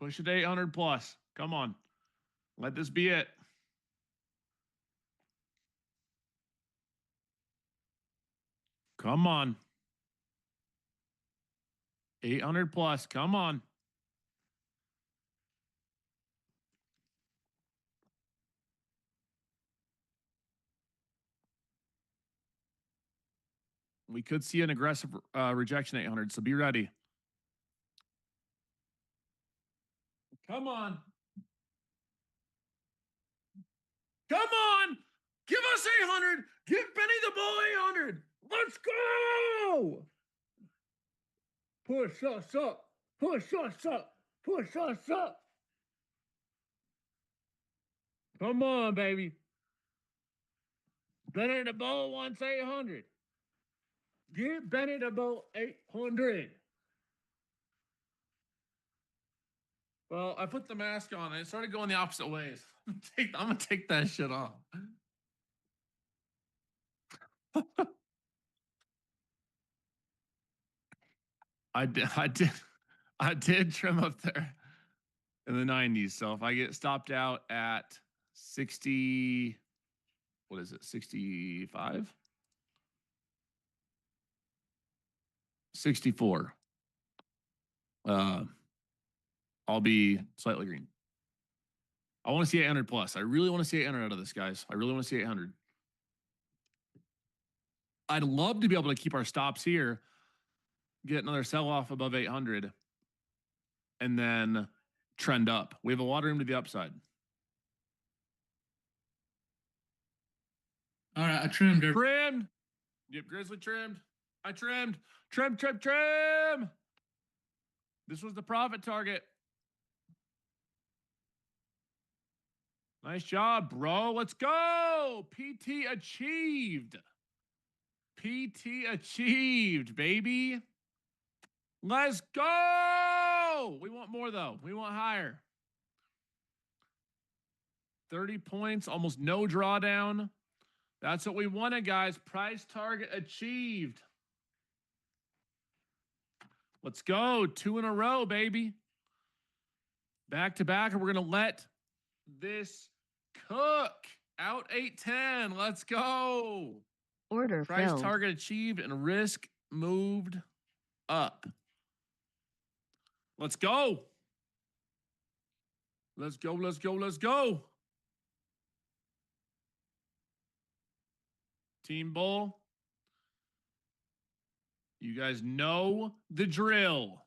Push it to 800 plus. Come on. Let this be it. Come on. 800 plus. Come on. We could see an aggressive rejection 800, so be ready. Come on. Come on. Give us 800. Give Benny the Bull 800. Let's go. Push us up. Push us up. Push us up. Come on, baby. Benny the Bull wants 800. Give Benny the Bull 800. Well, I put the mask on and it started going the opposite ways. I'm gonna take that shit off. I did trim up there in the 90s. So if I get stopped out at 60, what is it, 65? 64. I'll be slightly green. I want to see 800 plus. I really want to see 800 out of this, guys. I really want to see 800. I'd love to be able to keep our stops here, get another sell off above 800, and then trend up. We have a lot of room to the upside. All right, I trimmed her. Trimmed. Yep, Grizzly trimmed. I trimmed. Trim. This was the profit target. Nice job, bro. Let's go. PT achieved. PT achieved, baby. Let's go. We want more, though. We want higher. 30 points, almost no drawdown. That's what we wanted, guys. Price target achieved. Let's go. 2 in a row, baby. Back to back, and we're going to let this cook. Out 810. Let's go. Order Price filled. target achieved and risk moved up. Let's go. Let's go. Team Bull. You guys know the drill.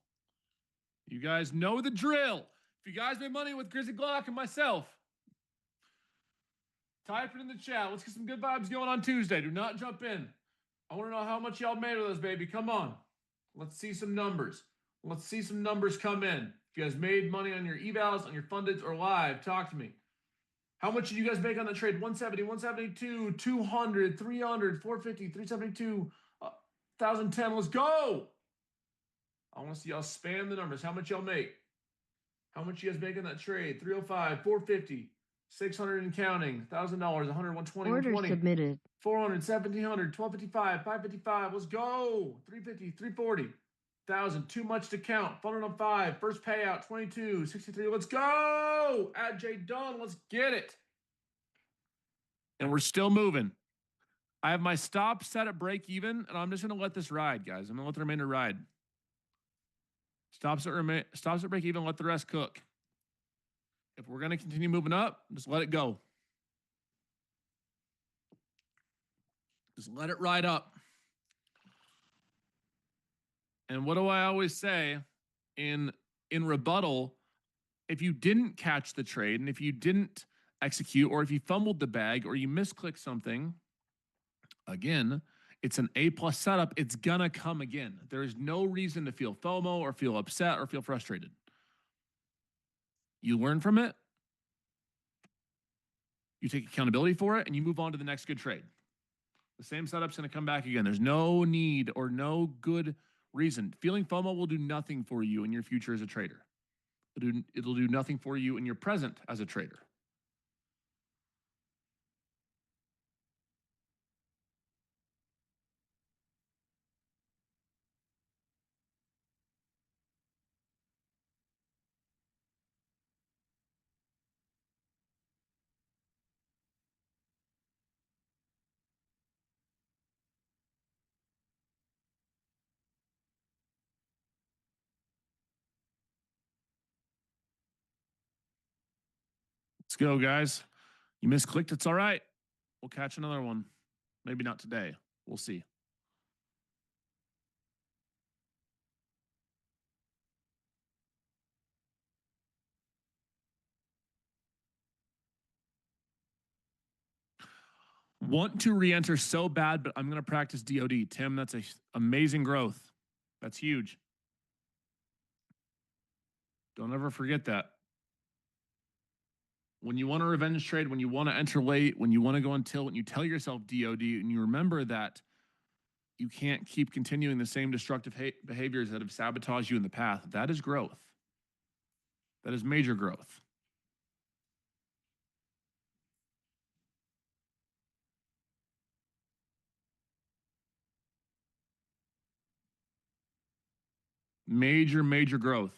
If you guys made money with Grizzly Glock and myself, type it in the chat. Let's get some good vibes going on Tuesday. Do not jump in. I want to know how much y'all made with us, baby. Come on. Let's see some numbers. Let's see some numbers come in. If you guys made money on your evals, on your fundeds, or live, talk to me. How much did you guys make on the trade? 170, 172, 200, 300, 450, 372, 1,010. Let's go. I want to see y'all spam the numbers. How much y'all make? How much you guys make on that trade? 305, 450, 600 and counting, $1,000, 100, 120, Order 120, submitted. 400, 1,700, 1,255, 555. Let's go. 350, 340, 1,000. Too much to count. 105. First payout, 22, 63. Let's go. At J Dunn. Let's get it. And we're still moving. I have my stop set at break even, and I'm just going to let this ride, guys. I'm going to let the remainder ride. Stops at break even, let the rest cook. If we're going to continue moving up, just let it go. Just let it ride up. And what do I always say in rebuttal? If you didn't catch the trade, and if you didn't execute, or if you fumbled the bag, or you misclicked something, again, it's an A+ setup. It's gonna come again. There is no reason to feel FOMO or feel upset or feel frustrated. You learn from it. You take accountability for it, and you move on to the next good trade. The same setup's going to come back again. There's no need or no good reason. Feeling FOMO will do nothing for you in your future as a trader. It'll do nothing for you in your present as a trader. Let's go, guys. You misclicked. It's all right. We'll catch another one. Maybe not today. We'll see. Want to re-enter so bad, but I'm going to practice DOD. Tim, that's amazing growth. That's huge. Don't ever forget that. When you want a revenge trade, when you want to enter late, when you want to go on tilt, and you tell yourself DOD, and you remember that you can't keep continuing the same destructive behaviors that have sabotaged you in the past, that is growth. That is major growth. Major, major growth.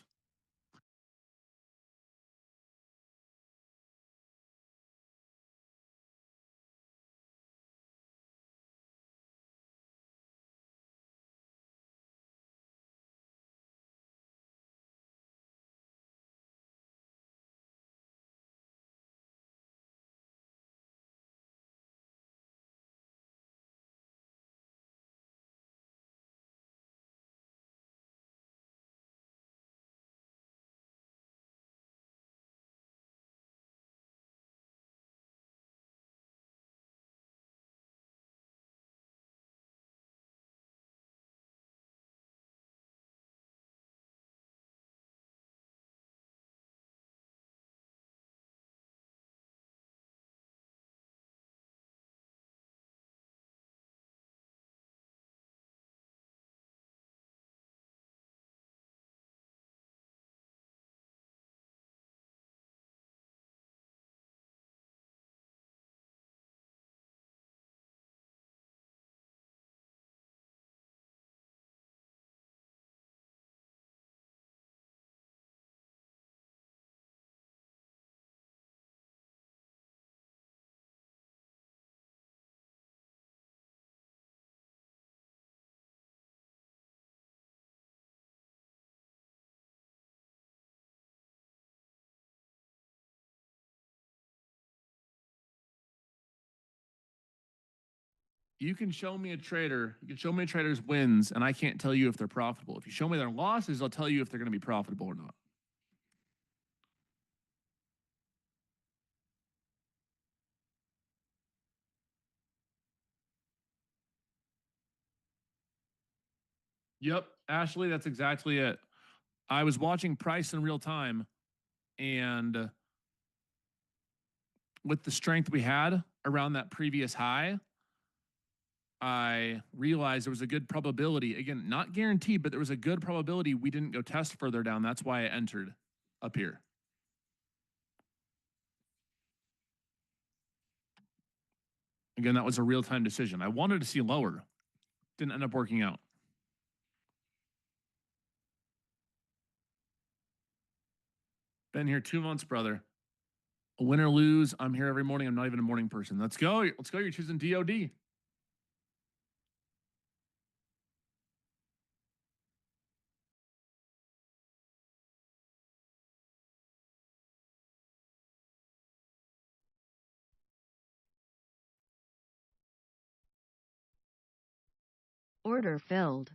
You can show me a trader, you can show me a trader's wins, and I can't tell you if they're profitable. If you show me their losses, I'll tell you if they're going to be profitable or not. Yep, Ashley, that's exactly it. I was watching price in real time, and with the strength we had around that previous high, I realized there was a good probability, again, not guaranteed, but there was a good probability we didn't go test further down. That's why I entered up here. Again, that was a real-time decision. I wanted to see lower. Didn't end up working out. Been here 2 months, brother. Win or lose, I'm here every morning. I'm not even a morning person. Let's go. Let's go. You're choosing DOD. Order filled.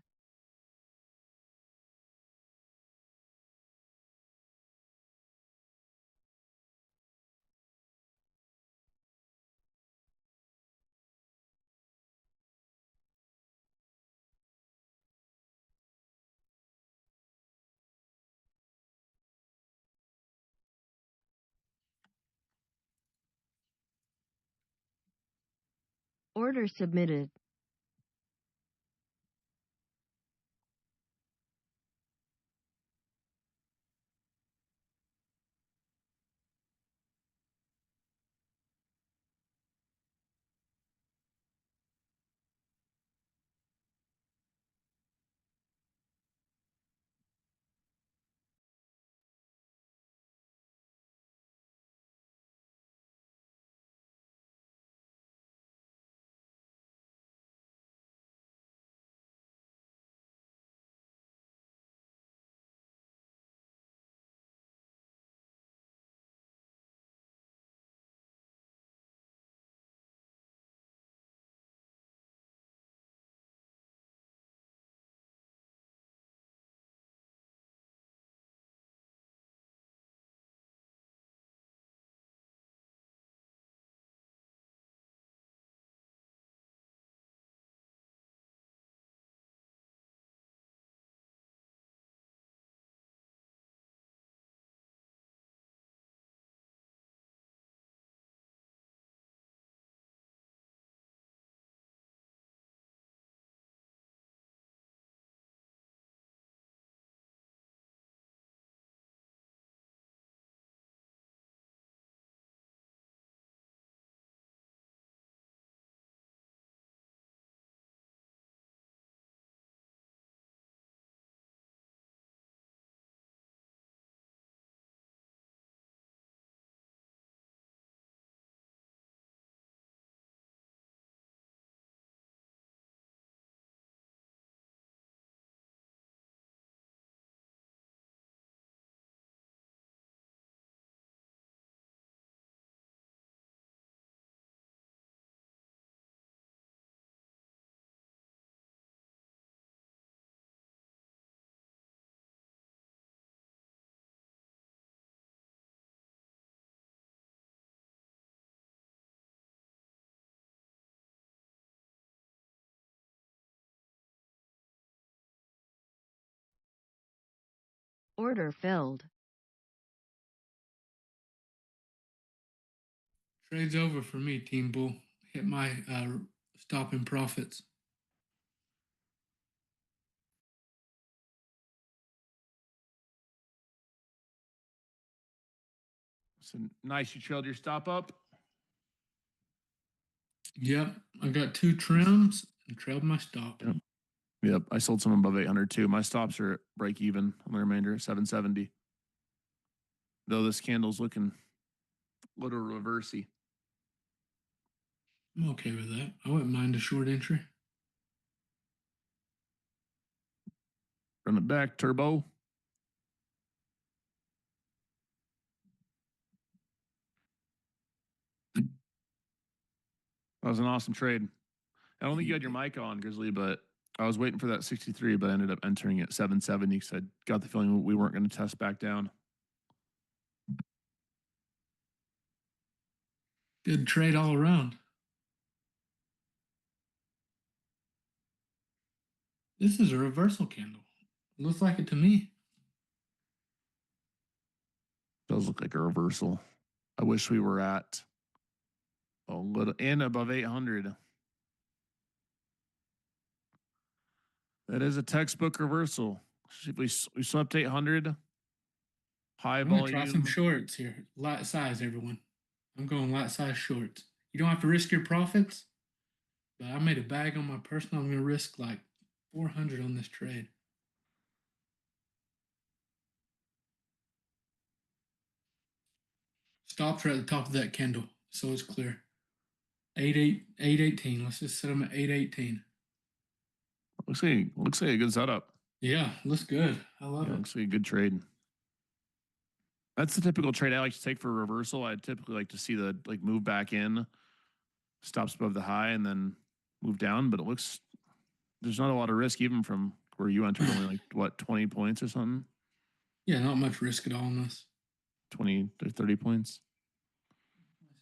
Order submitted. Order filled. Trade's over for me, Team Bull. Hit my stop in profits. So nice. You trailed your stop up. Yep, I got 2 trims and trailed my stop. Yep. Yep. I sold some above 800 too. My stops are break even on the remainder at 770. Though this candle's looking a little reversey. I'm okay with that. I wouldn't mind a short entry. Run it back, turbo. That was an awesome trade. I don't think you had your mic on, Grizzly, but I was waiting for that 63, but I ended up entering at 770 because I got the feeling we weren't going to test back down. Good trade all around. This is a reversal candle. Looks like it to me. Does look like a reversal. I wish we were at a little and above 800. That is a textbook reversal. We swept 800. High I'm going to try some volume. shorts here. Light size, everyone. I'm going light size shorts. You don't have to risk your profits, but I made a bag on my personal. I'm going to risk like 400 on this trade. Stops are at the top of that candle, so it's clear. 818. Let's just set them at 818. Looks like a good setup. Yeah, looks good. I love Yeah, it. looks like a good trade. That's the typical trade I like to take for a reversal. I typically like to see the move back in, stops above the high, and then move down. But it looks there's not a lot of risk even from where you entered, only like what 20 points or something. Yeah, not much risk at all in this. 20 to 30 points.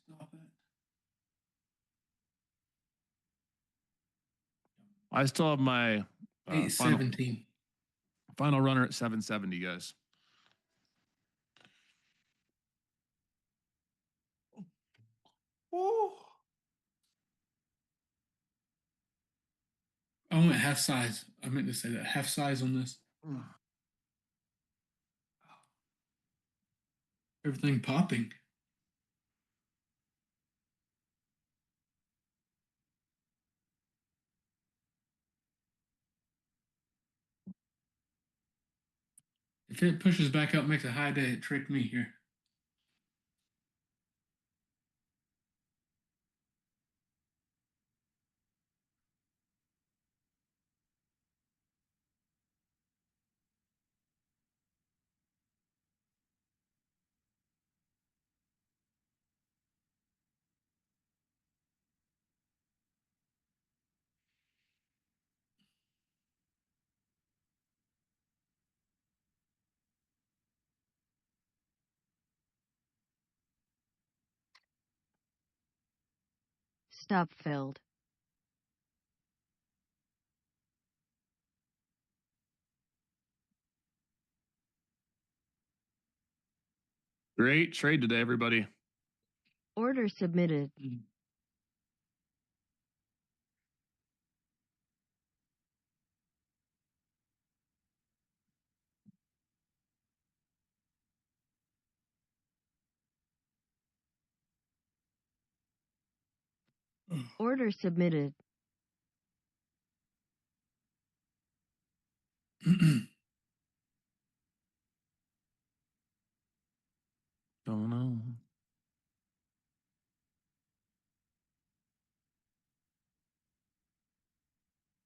Stop it. I still have my final 817. final runner at 770, guys. Oh. I went half size. I meant to say that. Half size on this. Everything popping. If it pushes back up, makes a high day, it tricked me here. Stop filled. Great trade today, everybody. Order submitted. Order submitted. Don't know.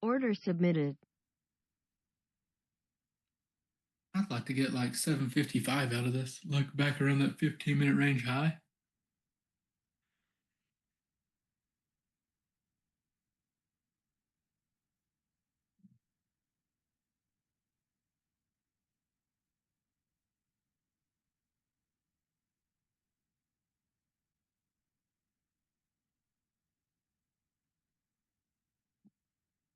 Order submitted. I'd like to get like 755 out of this. Like back around that 15-minute range high.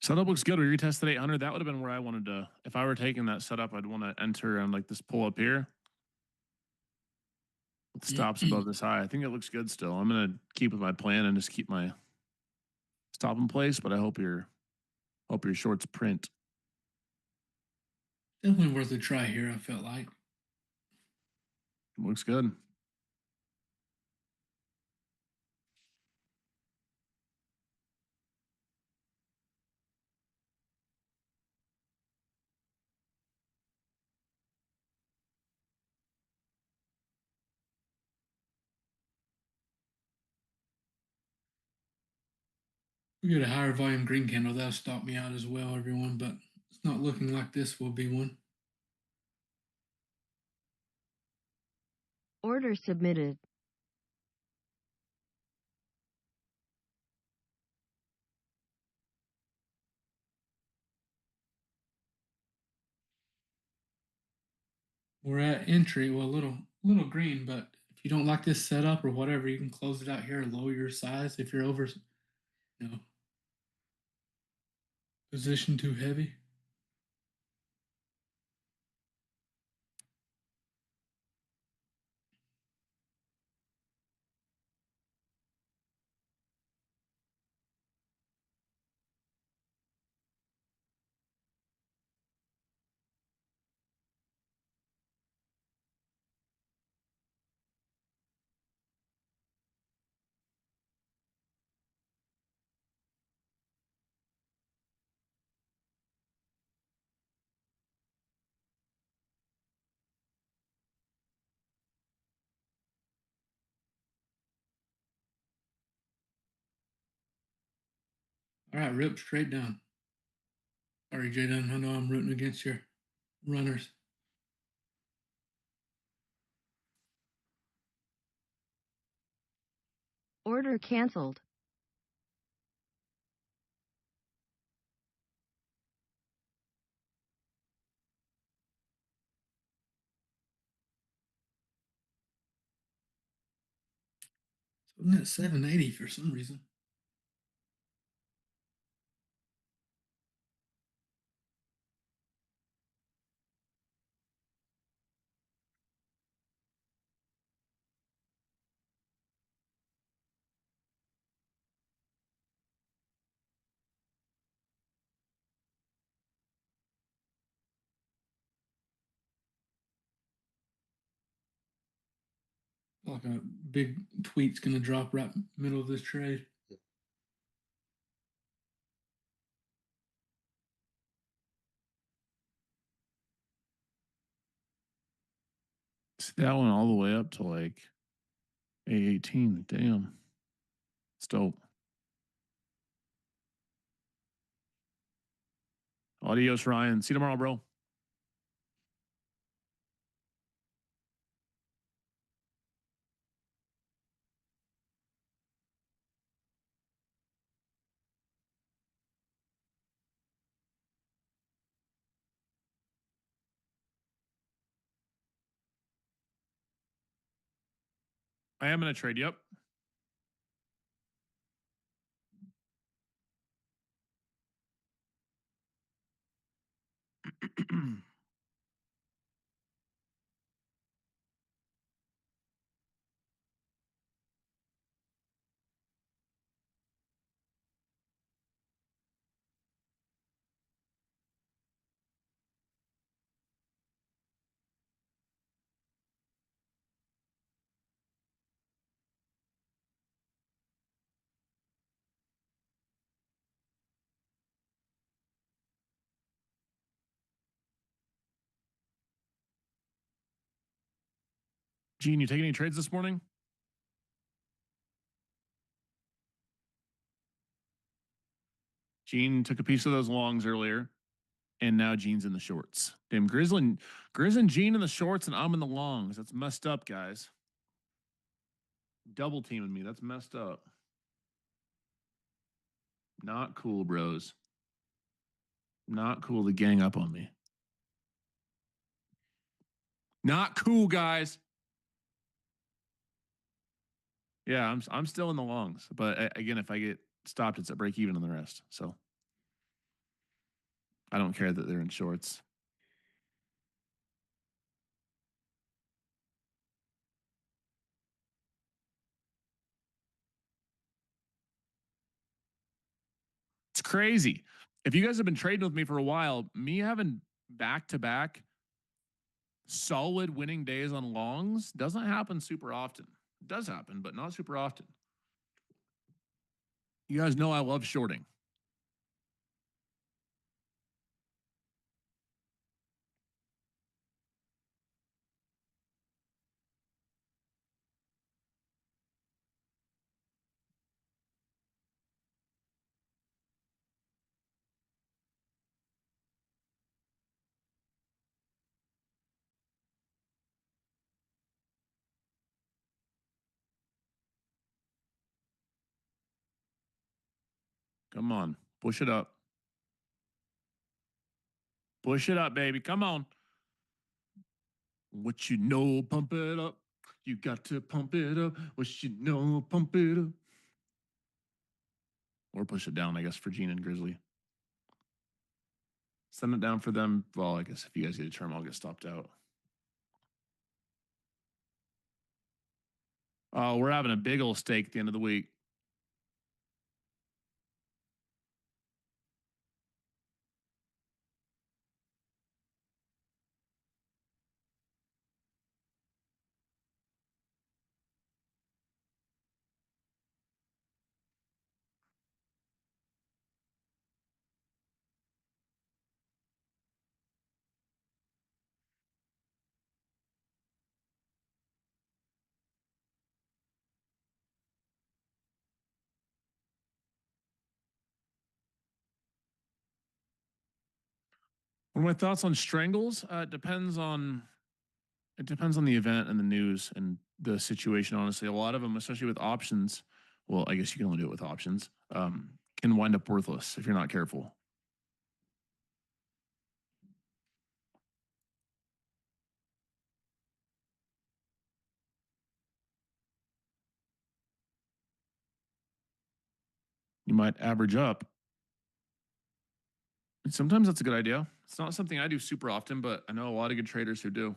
Setup looks good. We retested 800. That would have been where I wanted to. If I were taking that setup, I'd want to enter on like this pull up here. With stops above this high. I think it looks good still. I'm gonna keep with my plan and just keep my stop in place. But I hope your shorts print. Definitely worth a try here, I felt like. Looks good. We get a higher volume green candle, that'll stop me out as well, everyone, but it's not looking like this will be one. Order submitted. We're at entry, well, little green, but if you don't like this setup or whatever, you can close it out here or lower your size if you're over, position too heavy. All right, rip straight down. Sorry, Jaden, I know I'm rooting against your runners. Order canceled. So isn't it 780 for some reason? Like a big tweet's gonna drop right middle of this trade. See, that one all the way up to like A18. Damn. It's dope. Adios, Ryan. See you tomorrow, bro. I am going to trade. Yep. Gene, you taking any trades this morning? Gene took a piece of those longs earlier, and now Gene's in the shorts. Damn, Grizz and Gene in the shorts, and I'm in the longs. That's messed up, guys. Double teaming me. That's messed up. Not cool, bros. Not cool to gang up on me. Not cool, guys. Yeah, I'm still in the longs, but again, if I get stopped, it's at break even on the rest. So I don't care that they're in shorts. It's crazy. If you guys have been trading with me for a while, me having back to back solid winning days on longs doesn't happen super often. It does happen, but not super often. You guys know I love shorting. Come on, push it up. Push it up, baby. Come on. What you know, pump it up. You got to pump it up. What you know, pump it up. Or push it down, I guess, for Gene and Grizzly. Send it down for them. Well, I guess if you guys get a term, I'll get stopped out. Oh, we're having a big old steak at the end of the week. What are my thoughts on strangles? It depends on the event and the news and the situation. Honestly, a lot of them, especially with options, well, I guess you can only do it with options, can wind up worthless if you're not careful. You might average up. And sometimes that's a good idea. It's not something I do super often, but I know a lot of good traders who do.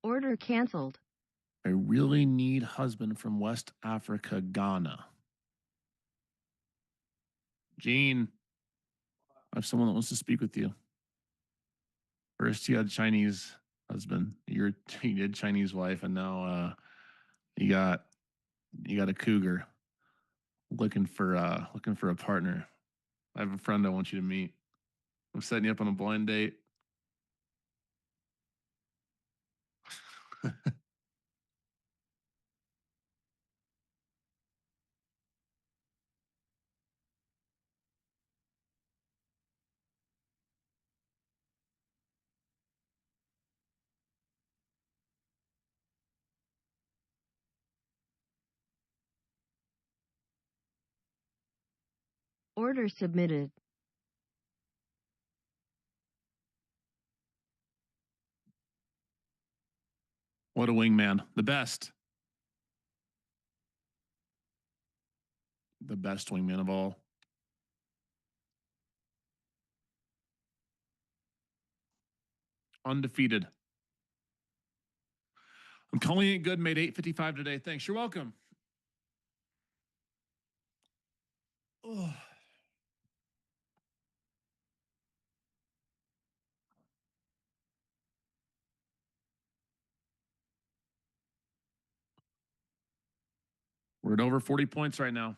Order canceled. I really need husband from West Africa, Ghana. Gene, I have someone that wants to speak with you. First, you had Chinese husband. You did Chinese wife, and now you got a cougar looking for a partner. I have a friend I want you to meet. I'm setting you up on a blind date. Order submitted. What a wingman. The best. The best wingman of all. Undefeated. I'm calling it good. Made 855 today. Thanks. You're welcome. Oh. We're at over 40 points right now.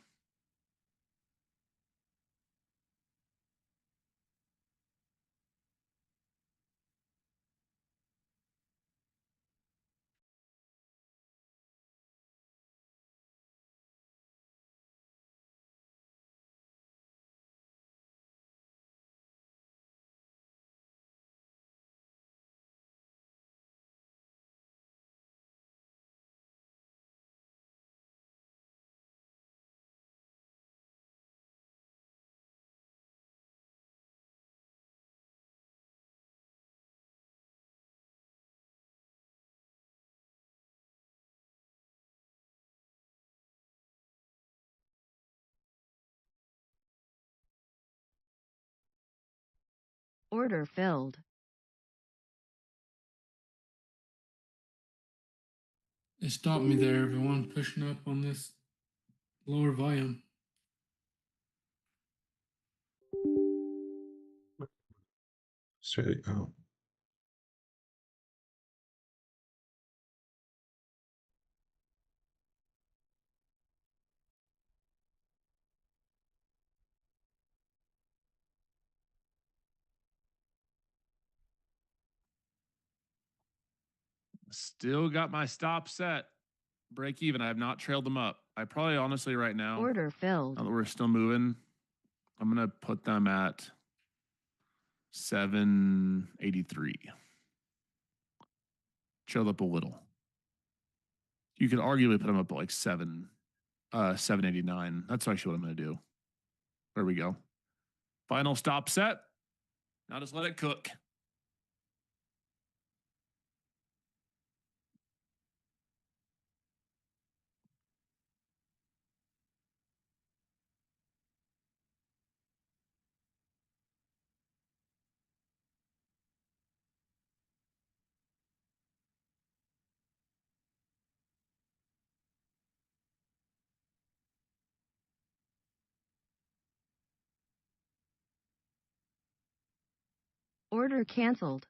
Order filled. It stopped me there, everyone, pushing up on this lower volume. Straight. Oh. Still got my stop set. Break even. I have not trailed them up. I probably honestly right now, Order filled. now that we're still moving, I'm going to put them at 783. Trailed up a little. You could arguably put them up at like 789. That's actually what I'm going to do. There we go. Final stop set. Now just let it cook. Order canceled.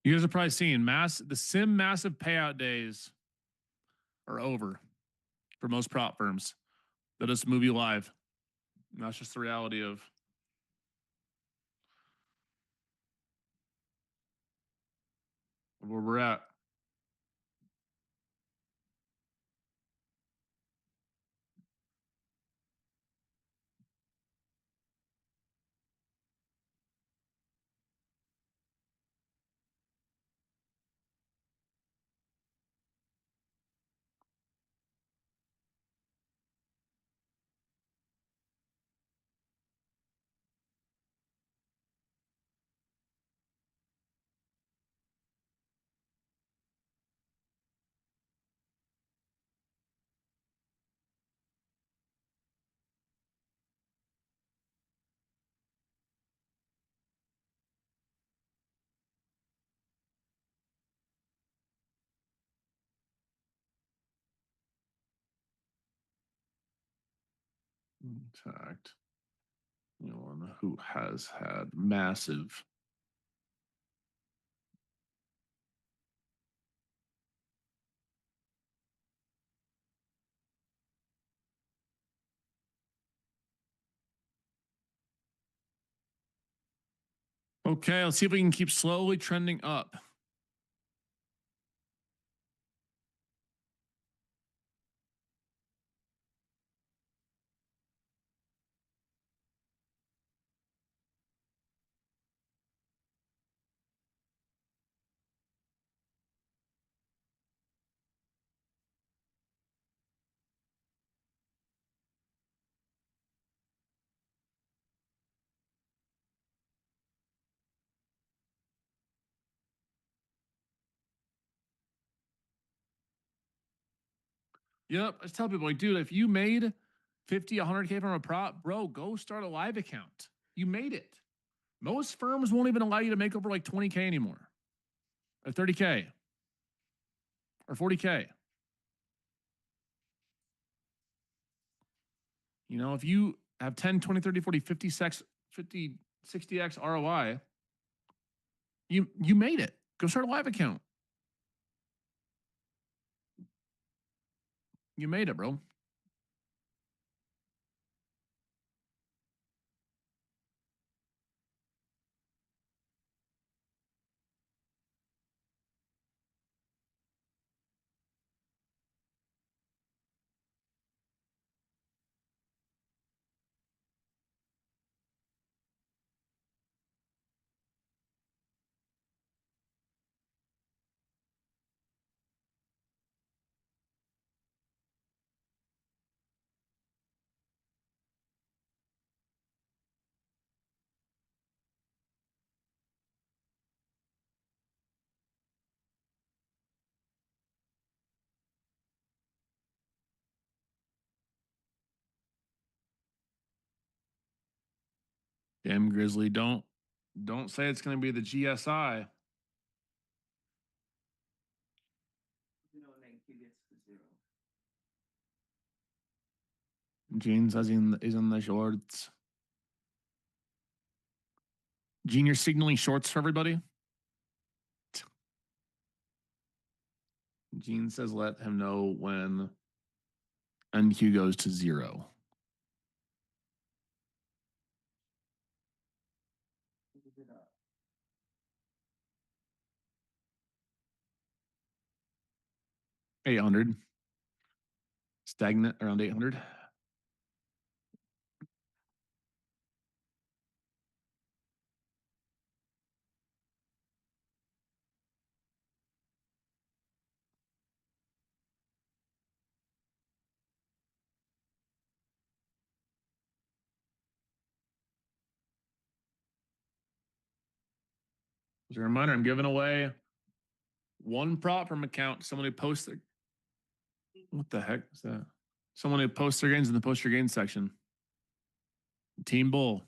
You guys are probably seeing the sim massive payout days are over for most prop firms. That just move you live. And that's just the reality of where we're at. Intact. Anyone who has had massive Okay, let's see if we can keep slowly trending up. Yep, I just tell people, like, dude, if you made 50, 100K from a prop, bro, go start a live account. You made it. Most firms won't even allow you to make over like 20K anymore, or 30K, or 40K. You know, if you have 10, 20, 30, 40, 50, 50, 60x ROI, you made it. Go start a live account. You made it, bro. Damn Grizzly, don't say it's going to be the GSI. Gene says he's in the shorts. Gene, you're signaling shorts for everybody. Gene says let him know when NQ goes to 0. $800. Stagnant around 800. As a reminder, I'm giving away one prop from account. Someone who posts their, what the heck is that? Someone who posts their gains in the post your gains section. Team Bull.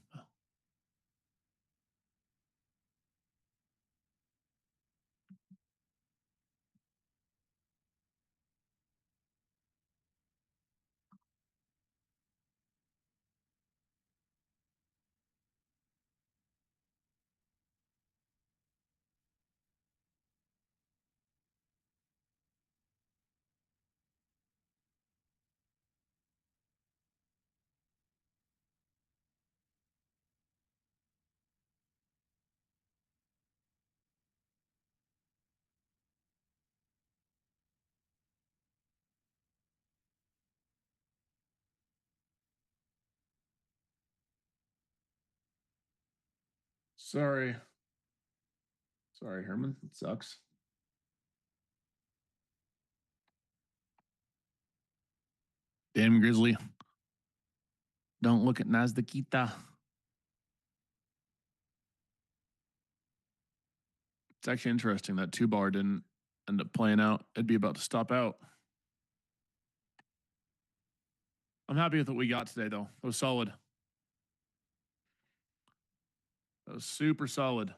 Sorry, Herman. It sucks. Damn Grizzly. Don't look at Nasdaqita. It's actually interesting that 2-bar didn't end up playing out. It'd be about to stop out. I'm happy with what we got today, though. It was solid. That was super solid.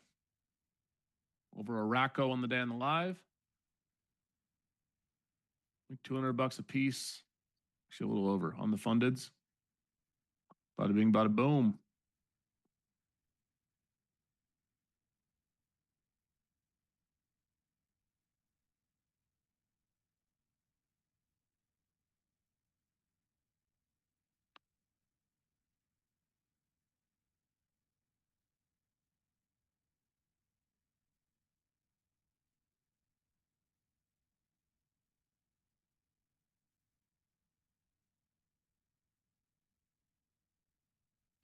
Over a Racco on the day on the live. Like $200 a piece. Actually, a little over on the fundeds. Bada bing, bada boom.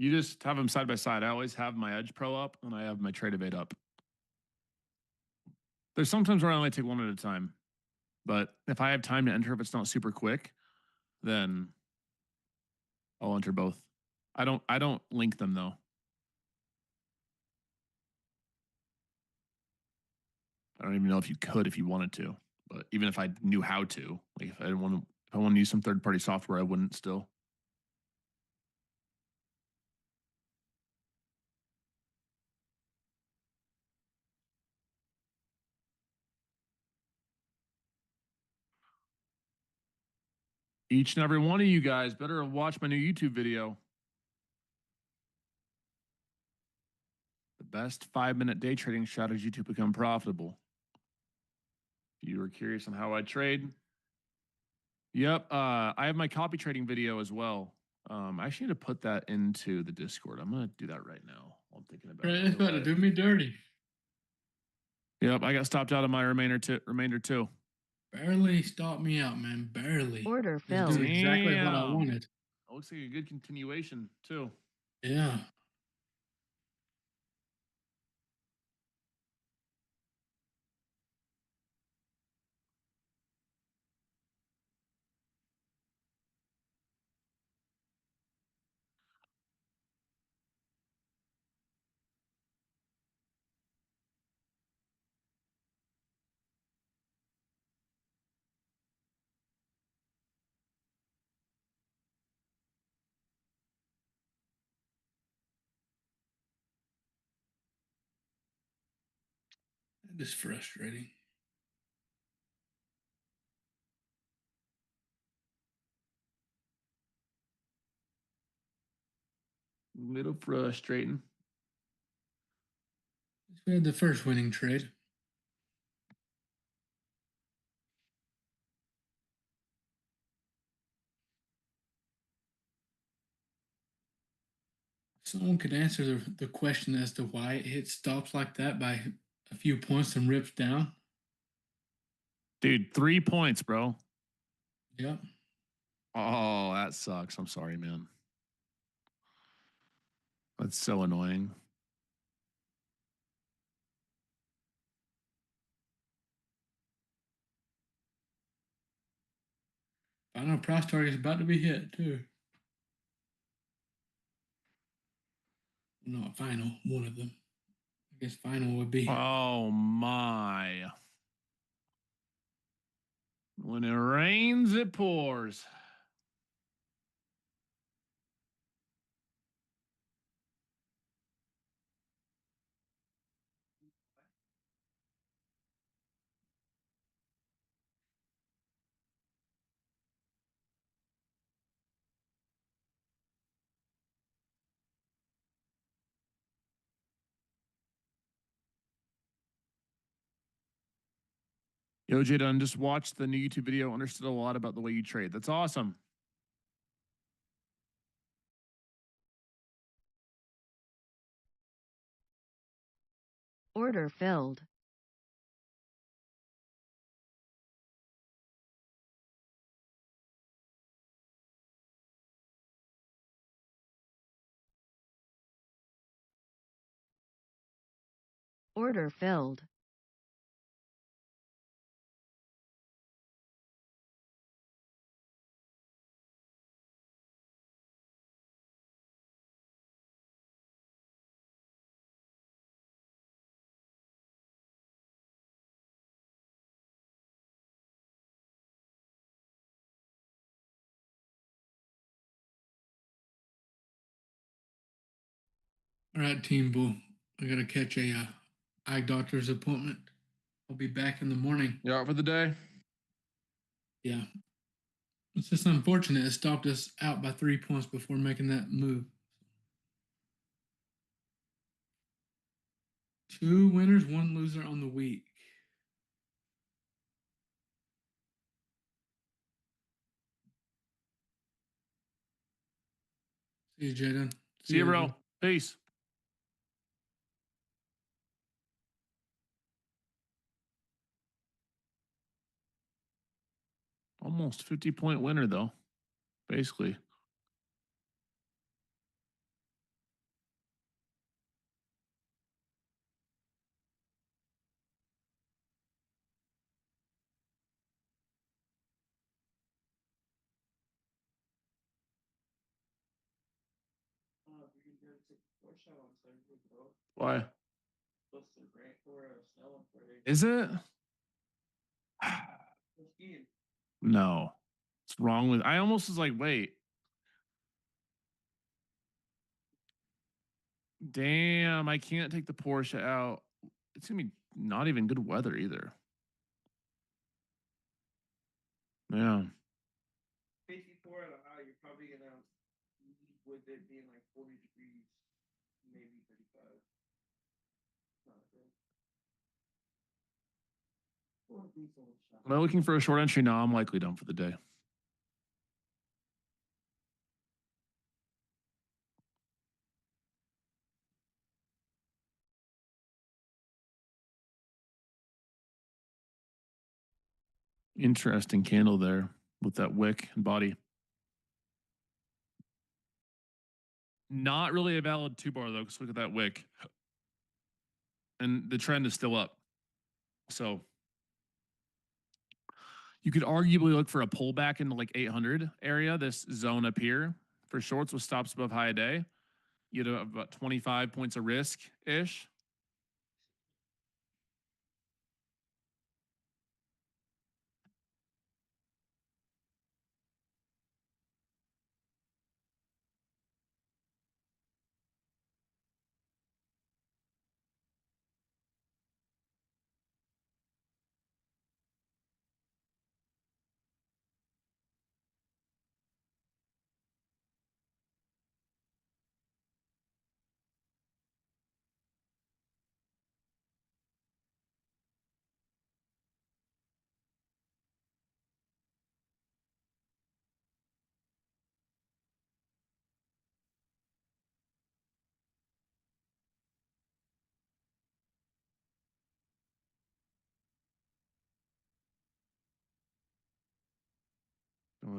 You just have them side by side. I always have my Edge Pro up and I have my Trade Evade up. There's sometimes where I only take one at a time, but if I have time to enter, if it's not super quick, then I'll enter both. I don't link them though. I don't even know if you could if you wanted to, but even if I knew how to, like if I want to use some third party software, I wouldn't still. Each and every one of you guys better watch my new YouTube video. The best 5-minute day trading strategy to become profitable. If you were curious on how I trade, yep. I have my copy trading video as well. I actually need to put that into the Discord. I'm gonna do that right now. I'm thinking about It's about to do me dirty. Yep, I got stopped out of my remainder too. Barely stopped me out, man. Barely. Order Just filled. doing exactly what I Damn. wanted. That looks like a good continuation too. Yeah. That is frustrating. A little frustrating. We had the first winning trade. Someone could answer the question as to why it hit stops like that by a few points and rips down. Dude, 3 points, bro. Yep. Oh, that sucks. I'm sorry, man. That's so annoying. Final price target is about to be hit too. Not final, one of them. I guess final would be. Oh my. When it rains, it pours. Yo, Jay Dunn, just watched the new YouTube video, understood a lot about the way you trade. That's awesome. Order filled. Order filled. All right, Team Bull. I gotta catch a eye doctor's appointment. I'll be back in the morning. You out for the day? Yeah. It's just unfortunate it stopped us out by 3 points before making that move. 2 winners, 1 loser on the week. See you, Jaden. See you, bro. everyone. Peace. Almost 50-point winner, though, basically. Why? Is it? No. What's wrong with I almost was like, wait. Damn, I can't take the Porsche out. It's gonna be not even good weather either. Yeah. 54 at a high, you're probably gonna with it being like 40 degrees, maybe 35. Not good. Am I looking for a short entry? No, I'm likely done for the day. Interesting candle there with that wick and body. Not really a valid 2-bar though, because look at that wick. And the trend is still up. So you could arguably look for a pullback into like 800 area, this zone up here for shorts with stops above high a day. You'd have about 25 points of risk ish.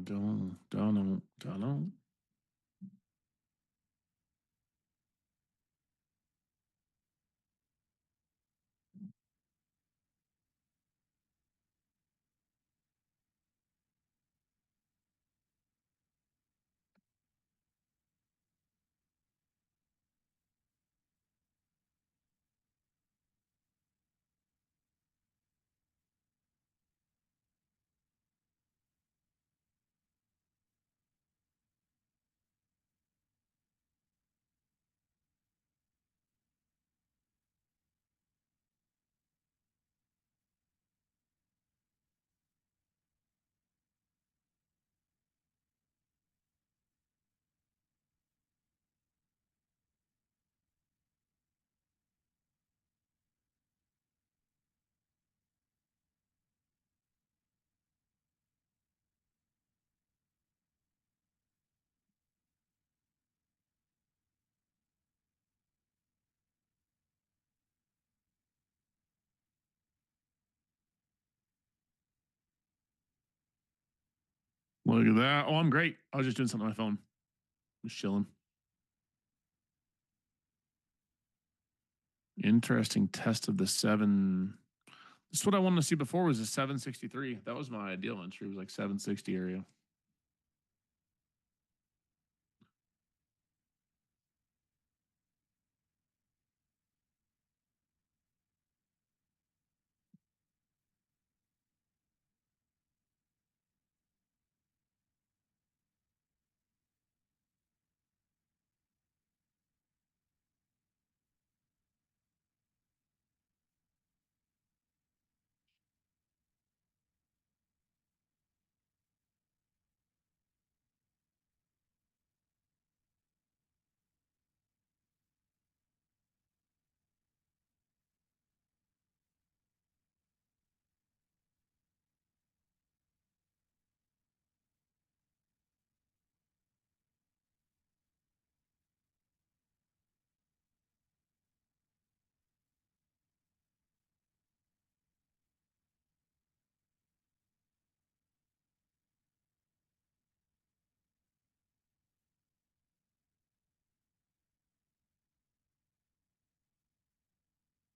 Don't. Look at that. Oh, I'm great. I was just doing something on my phone. Just chilling. Interesting test of the 7. This is what I wanted to see before was a 763. That was my ideal entry. It was like 760 area.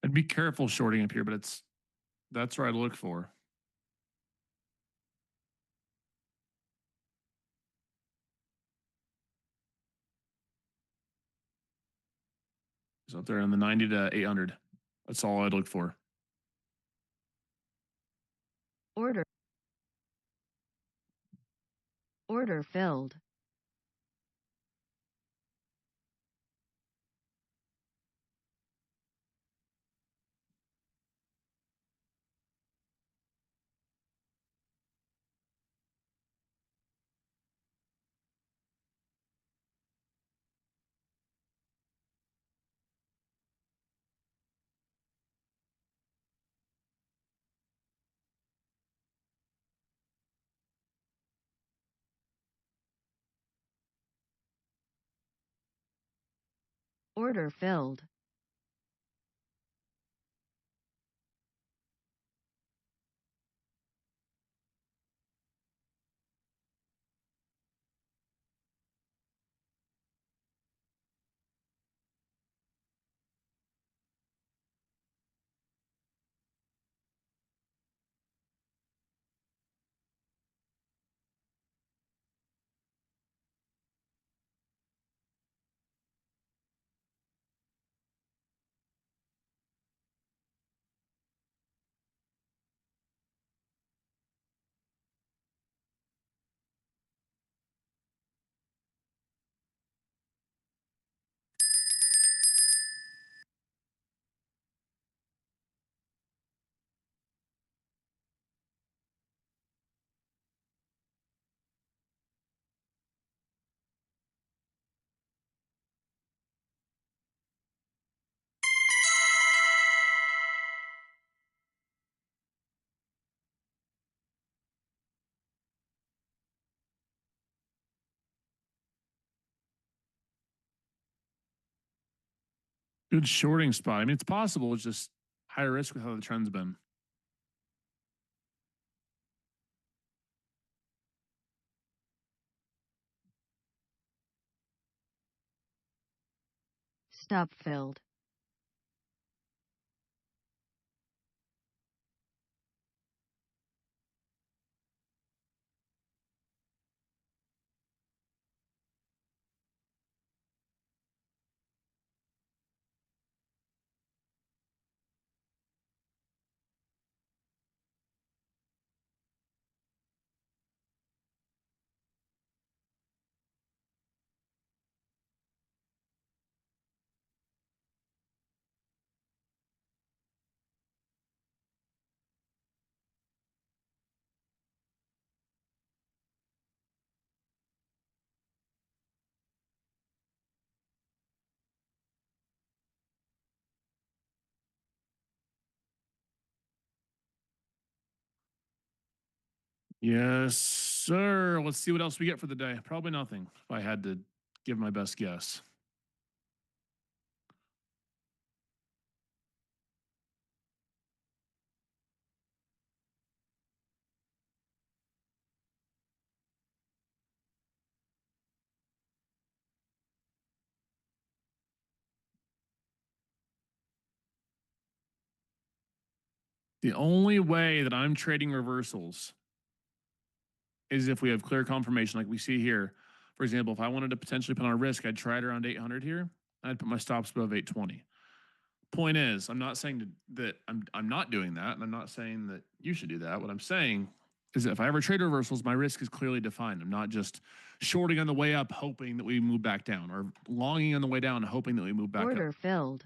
I'd be careful shorting up here, but that's where I'd look for. It's up there in the 90 to 800. That's all I'd look for. Order. Order filled. Order filled. Good shorting spot. I mean, it's possible. It's just higher risk with how the trend's been. Stop filled. Yes, sir. Let's see what else we get for the day. Probably nothing if I had to give my best guess. The only way that I'm trading reversals is if we have clear confirmation, like we see here. For example, if I wanted to potentially put on a risk, I'd try it around 800 here. I'd put my stops above 820. Point is, I'm not saying that I'm not doing that, and I'm not saying that you should do that. What I'm saying is that if I ever trade reversals, my risk is clearly defined. I'm not just shorting on the way up, hoping that we move back down, or longing on the way down, hoping that we move back Order up. filled.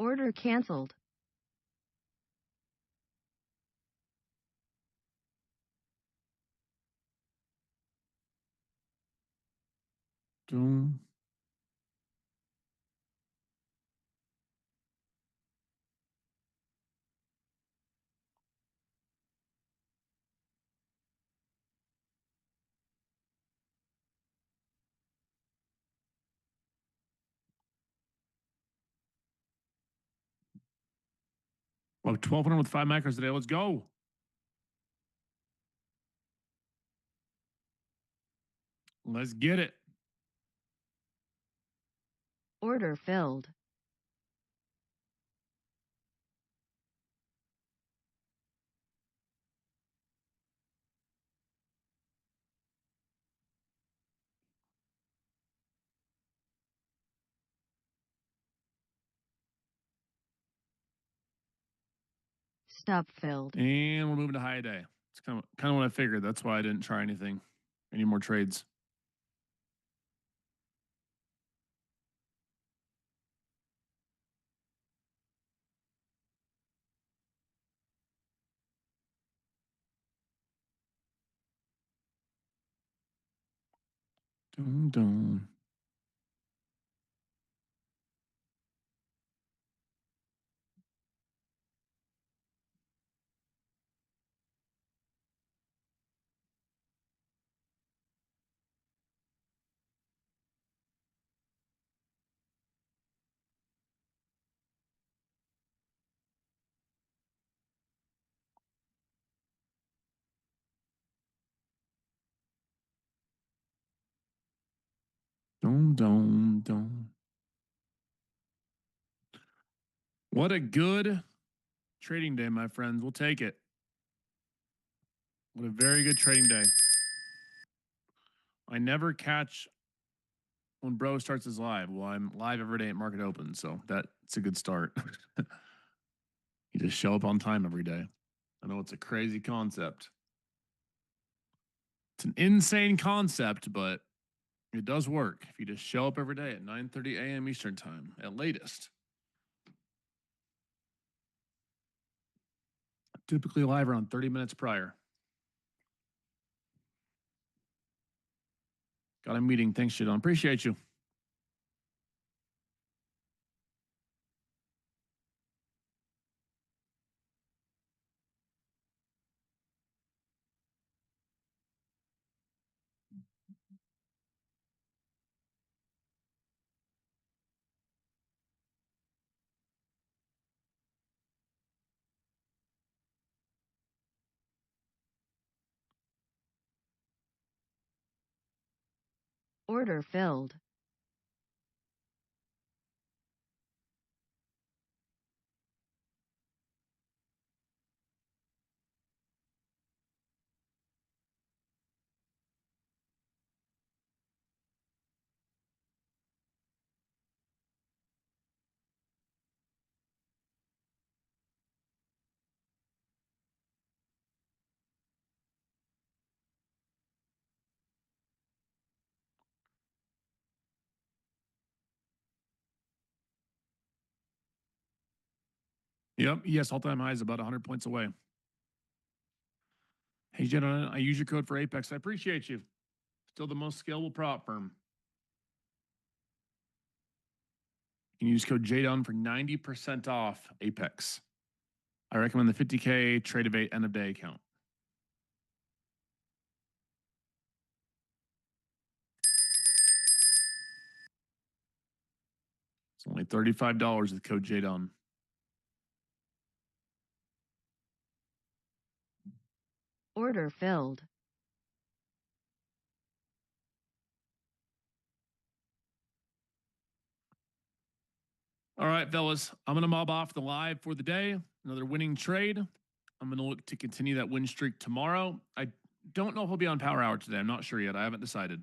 Order canceled. Doom. Well, 1,200 with 5 macros today. Let's go. Let's get it. Order filled. Stop filled. And we're moving to high day. It's kind of what I figured. That's why I didn't try any more trades. Dun, dun. Dun, dun, dun. What a good trading day, my friends. We'll take it. What a very good trading day. I never catch when bro starts his live. Well, I'm live every day at market open, so that's a good start. You just show up on time every day. I know it's a crazy concept. It's an insane concept, but it does work if you just show up every day at 9:30 a.m. Eastern time at latest. Typically live around 30 minutes prior. Got a meeting. Thanks, Shadon. Appreciate you. Order filled. Yep. Yes, all-time high is about 100 points away. Hey, gentlemen, I use your code for Apex. I appreciate you. Still the most scalable prop firm. You can use code JDON for 90% off Apex. I recommend the 50K trade of 8 end of day account. It's only $35 with code JDON. Order filled. All right, fellas, I'm going to mob off the live for the day. Another winning trade. I'm going to look to continue that win streak tomorrow. I don't know if I'll be on Power Hour today. I'm not sure yet. I haven't decided.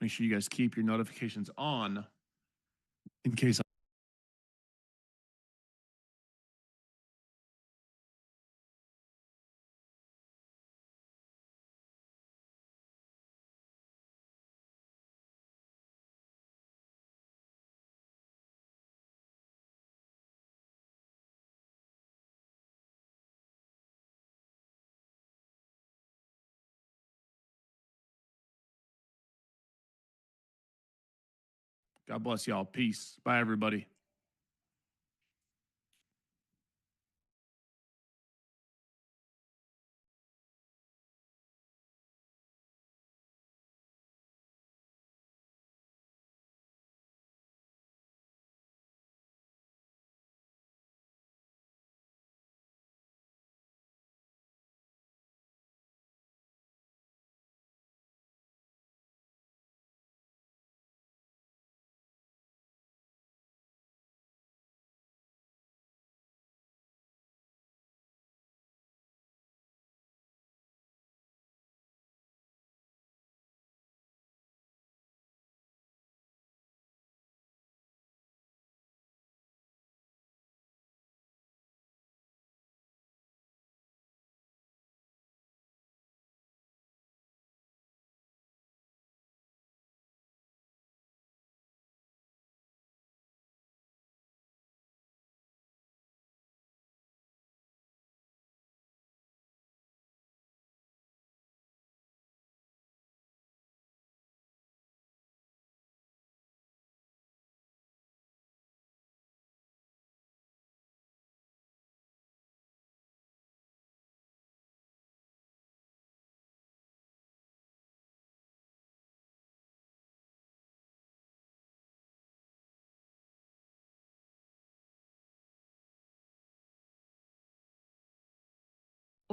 Make sure you guys keep your notifications on in case God bless y'all. Peace. Bye, everybody.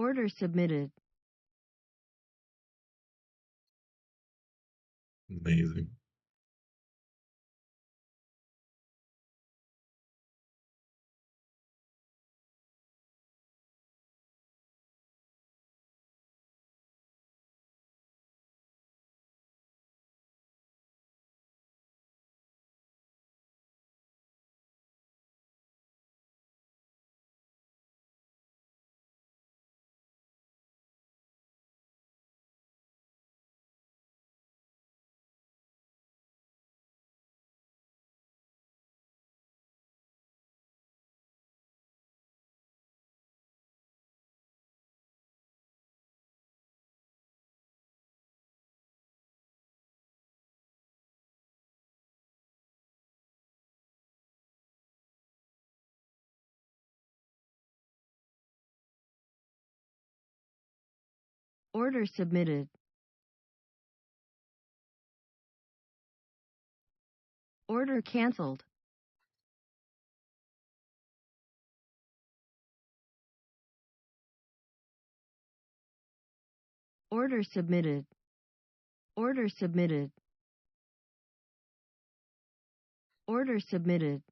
Order submitted. Amazing. Order submitted. Order canceled. Order submitted. Order submitted. Order submitted.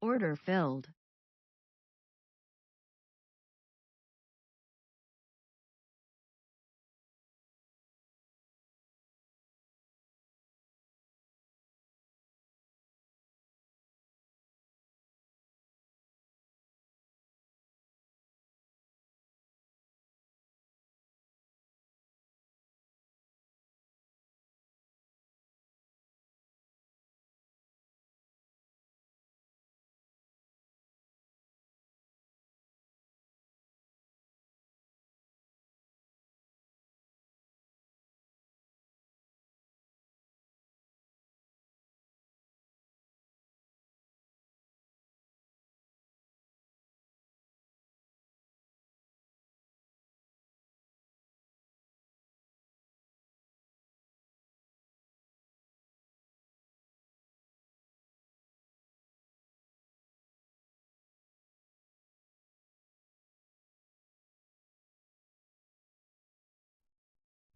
Order filled.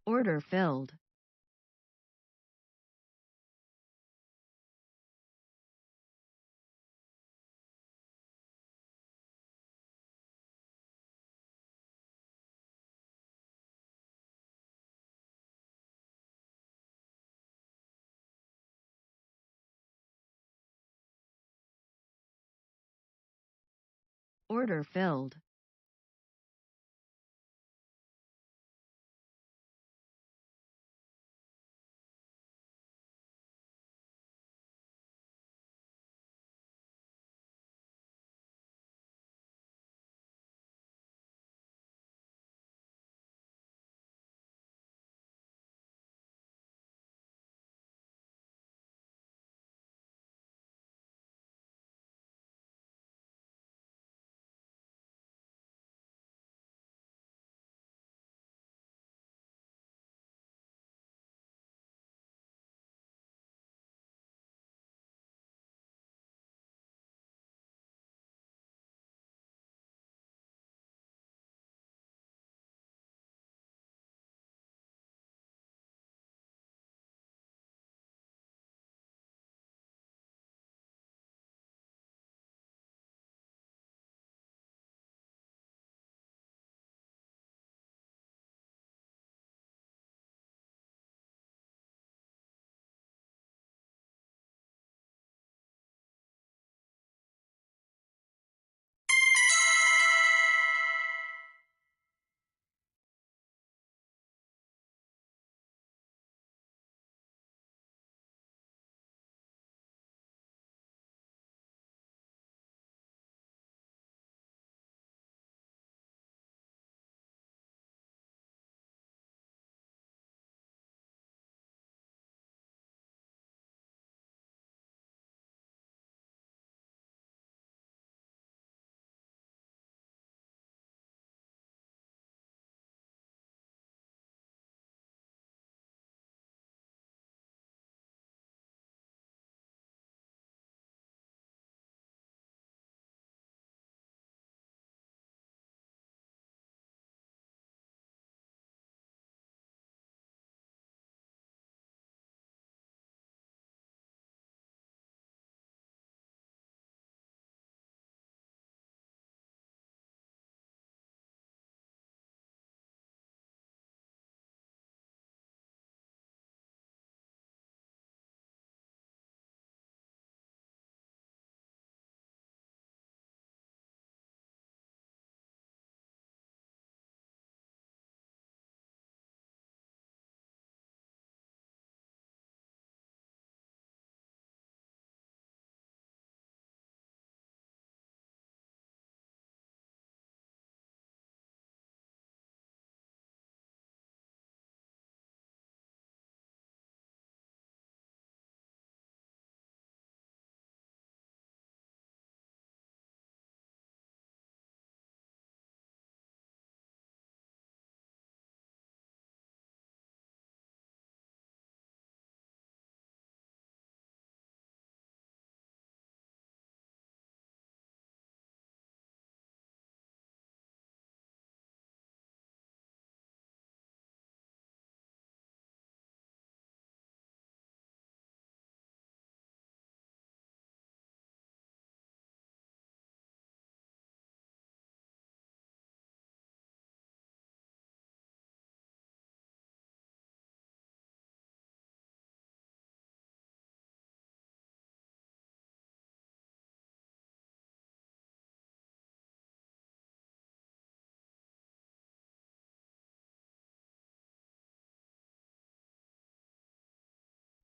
Order filled. Order filled.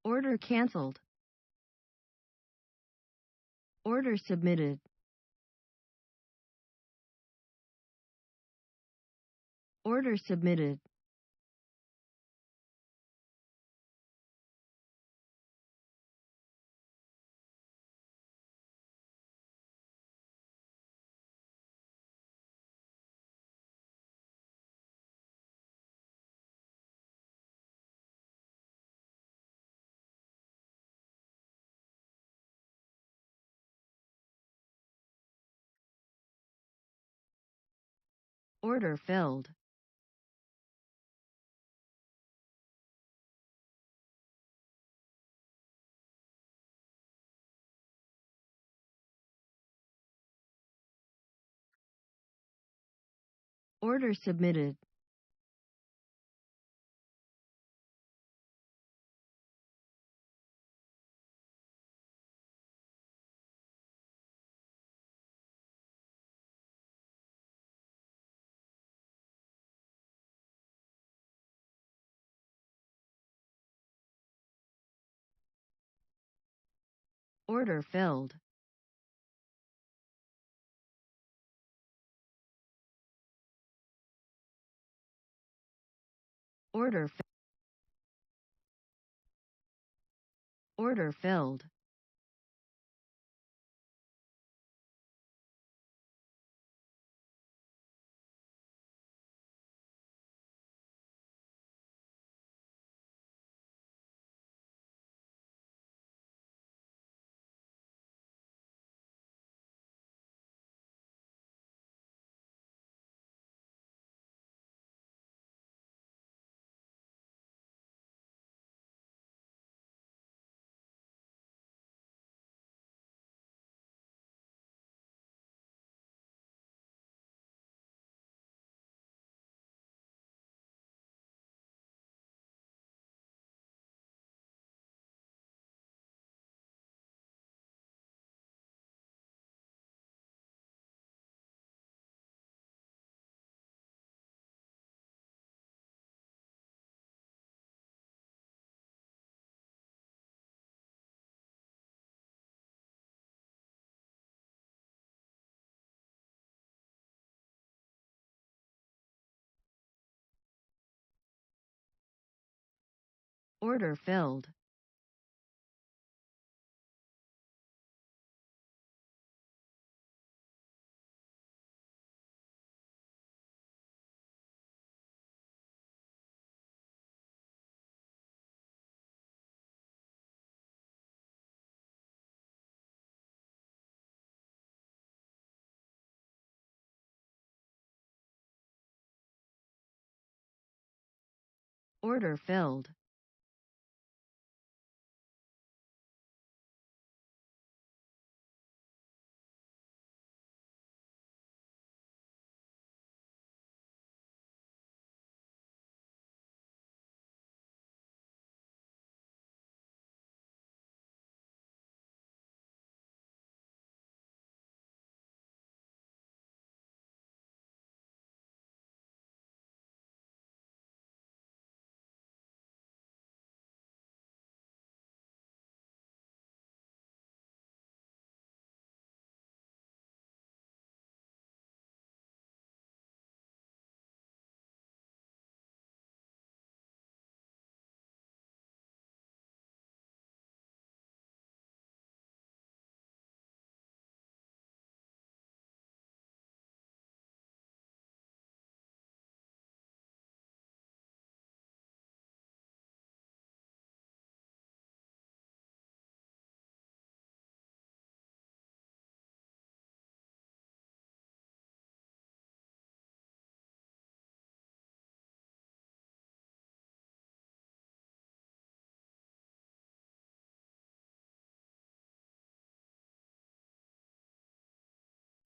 Order canceled. Order submitted. Order submitted. Order filled. Order submitted. Order filled. Order fi- Order filled. Order filled. Order filled.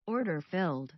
Order filled.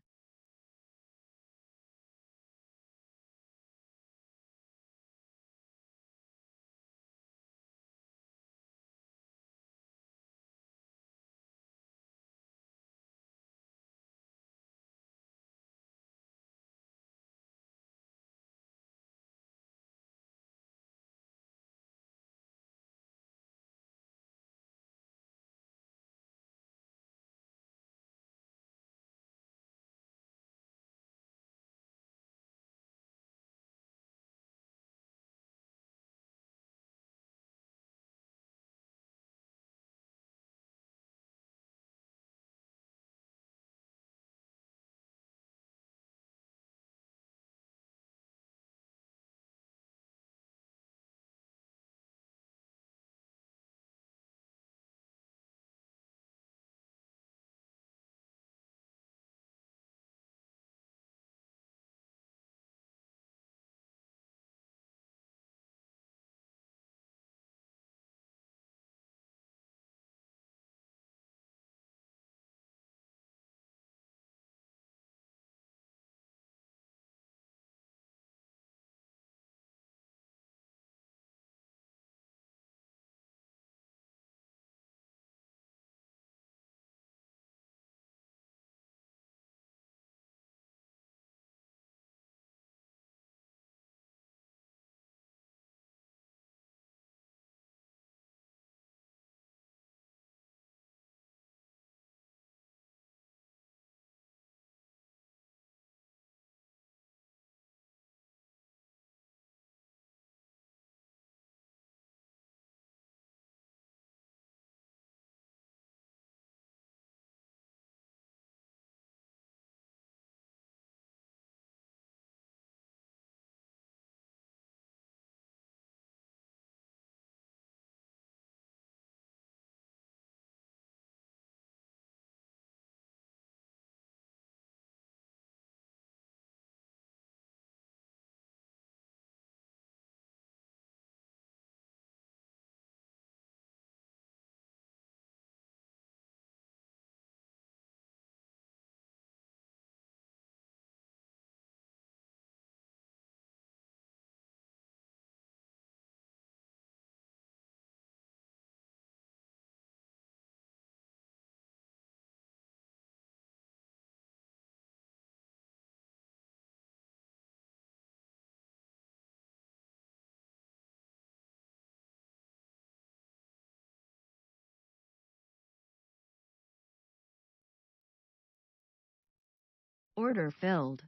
Order filled.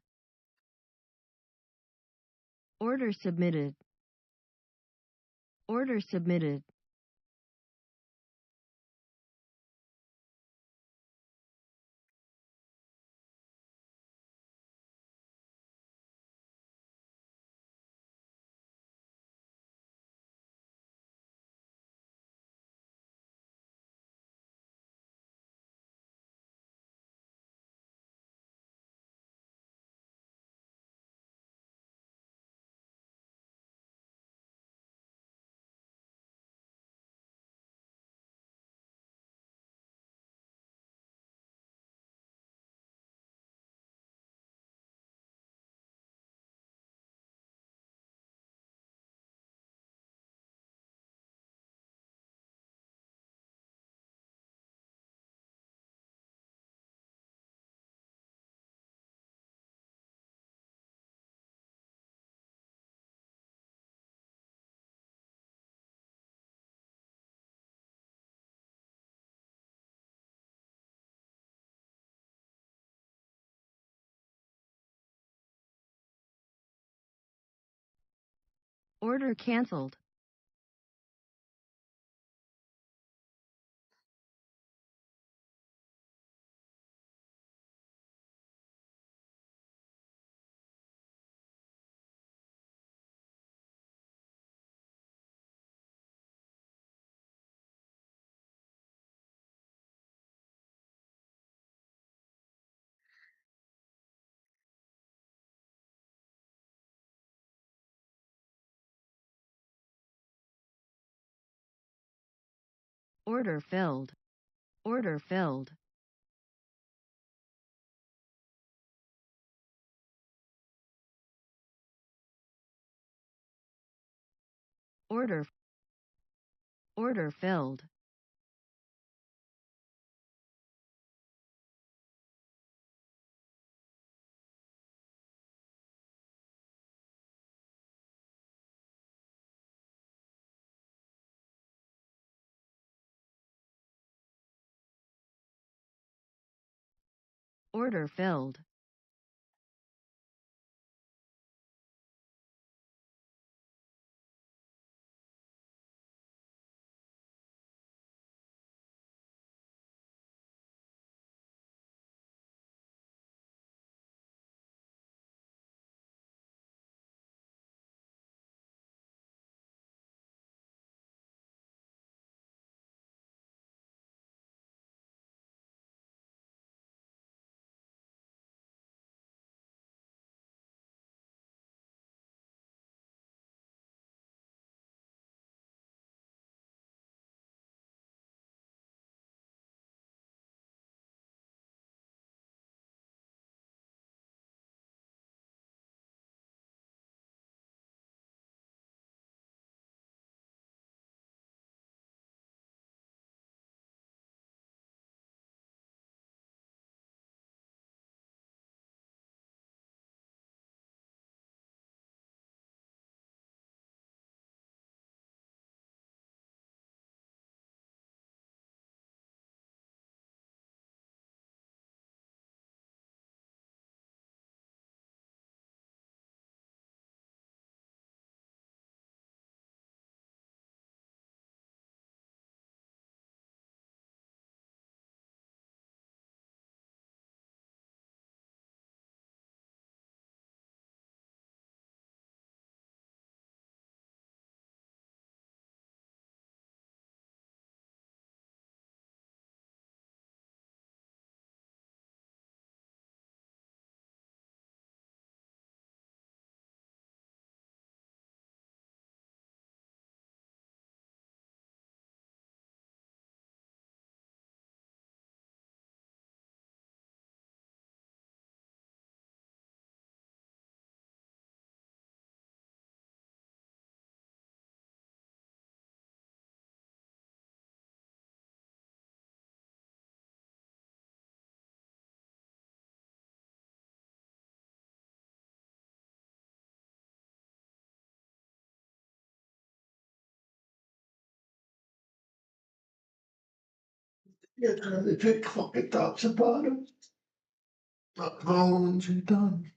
Order submitted. Order submitted. Order canceled. Order filled. Order filled. Order. Order filled. Order filled. Yeah, they pick fucking tops and bottoms. Collins, you done?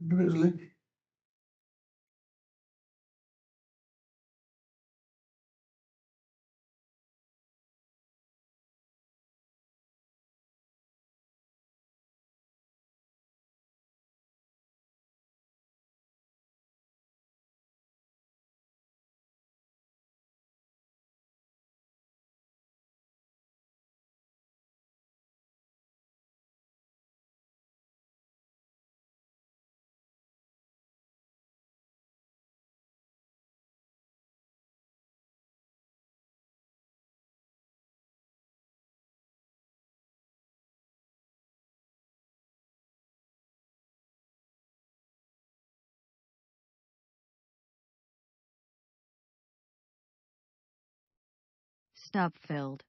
Grizzly. Stop filled.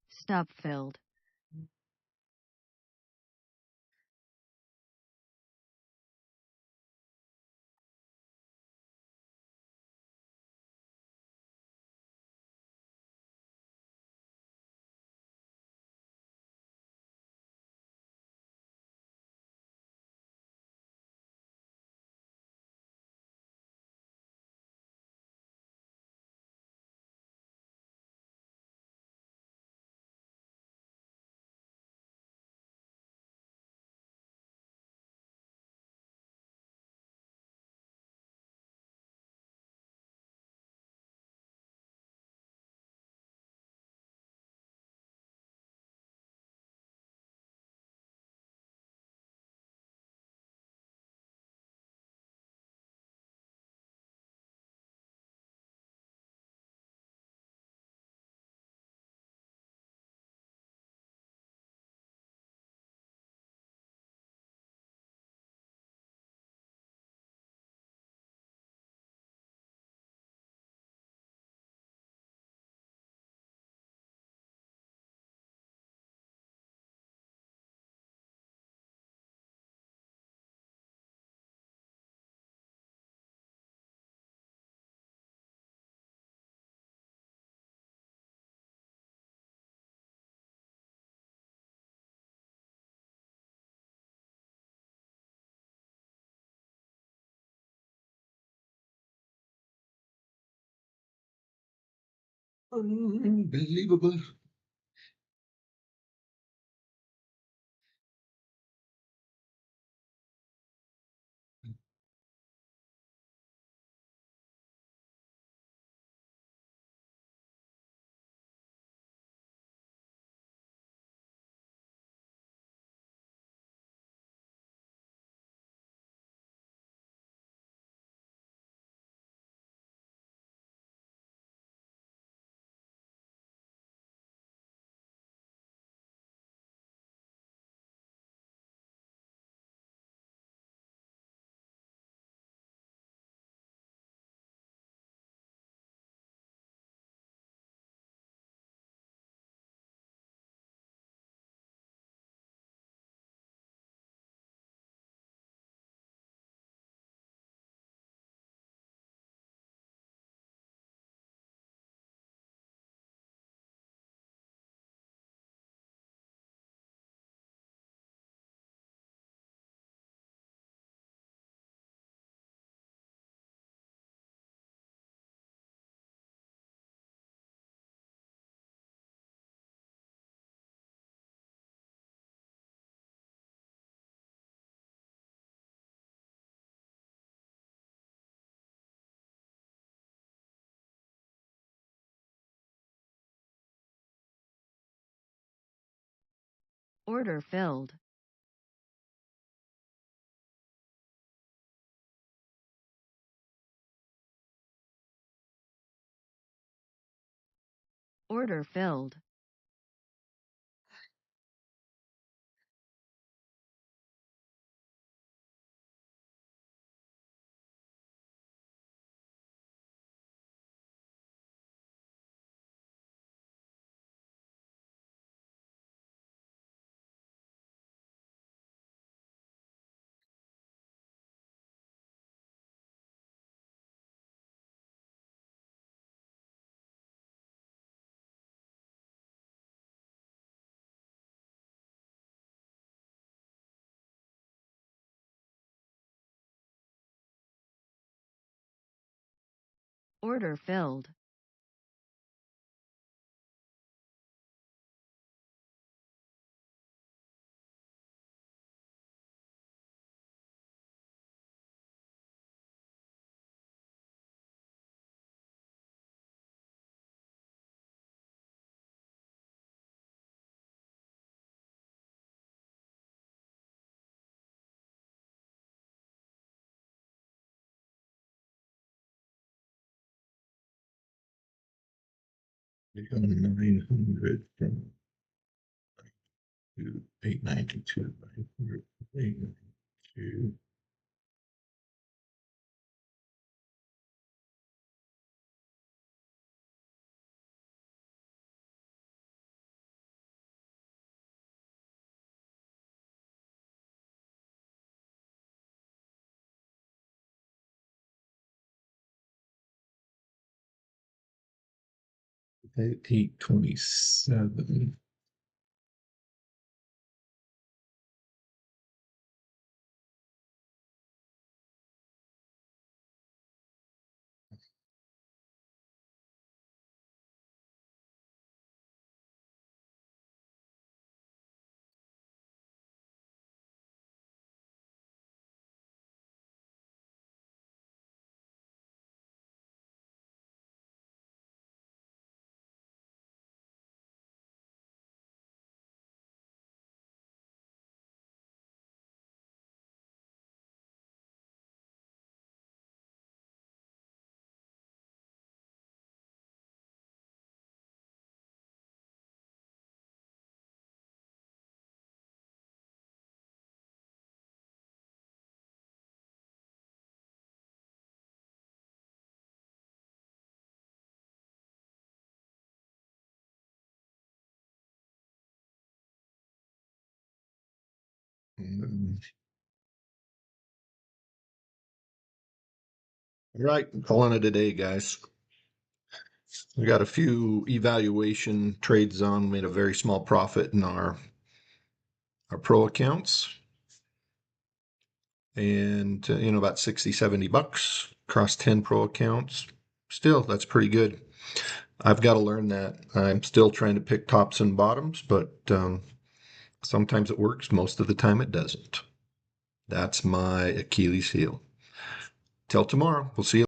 Stop filled. Unbelievable. Order filled. Order filled. Order filled. We got 900 from 892, 900, 892. Eight 27. All right, calling it a day, guys. We got a few evaluation trades on, made a very small profit in our pro accounts. And, about 60, 70 bucks across 10 pro accounts. Still, that's pretty good. I've got to learn that. I'm still trying to pick tops and bottoms, but sometimes it works. Most of the time it doesn't. That's my Achilles heel. Till tomorrow. We'll see you.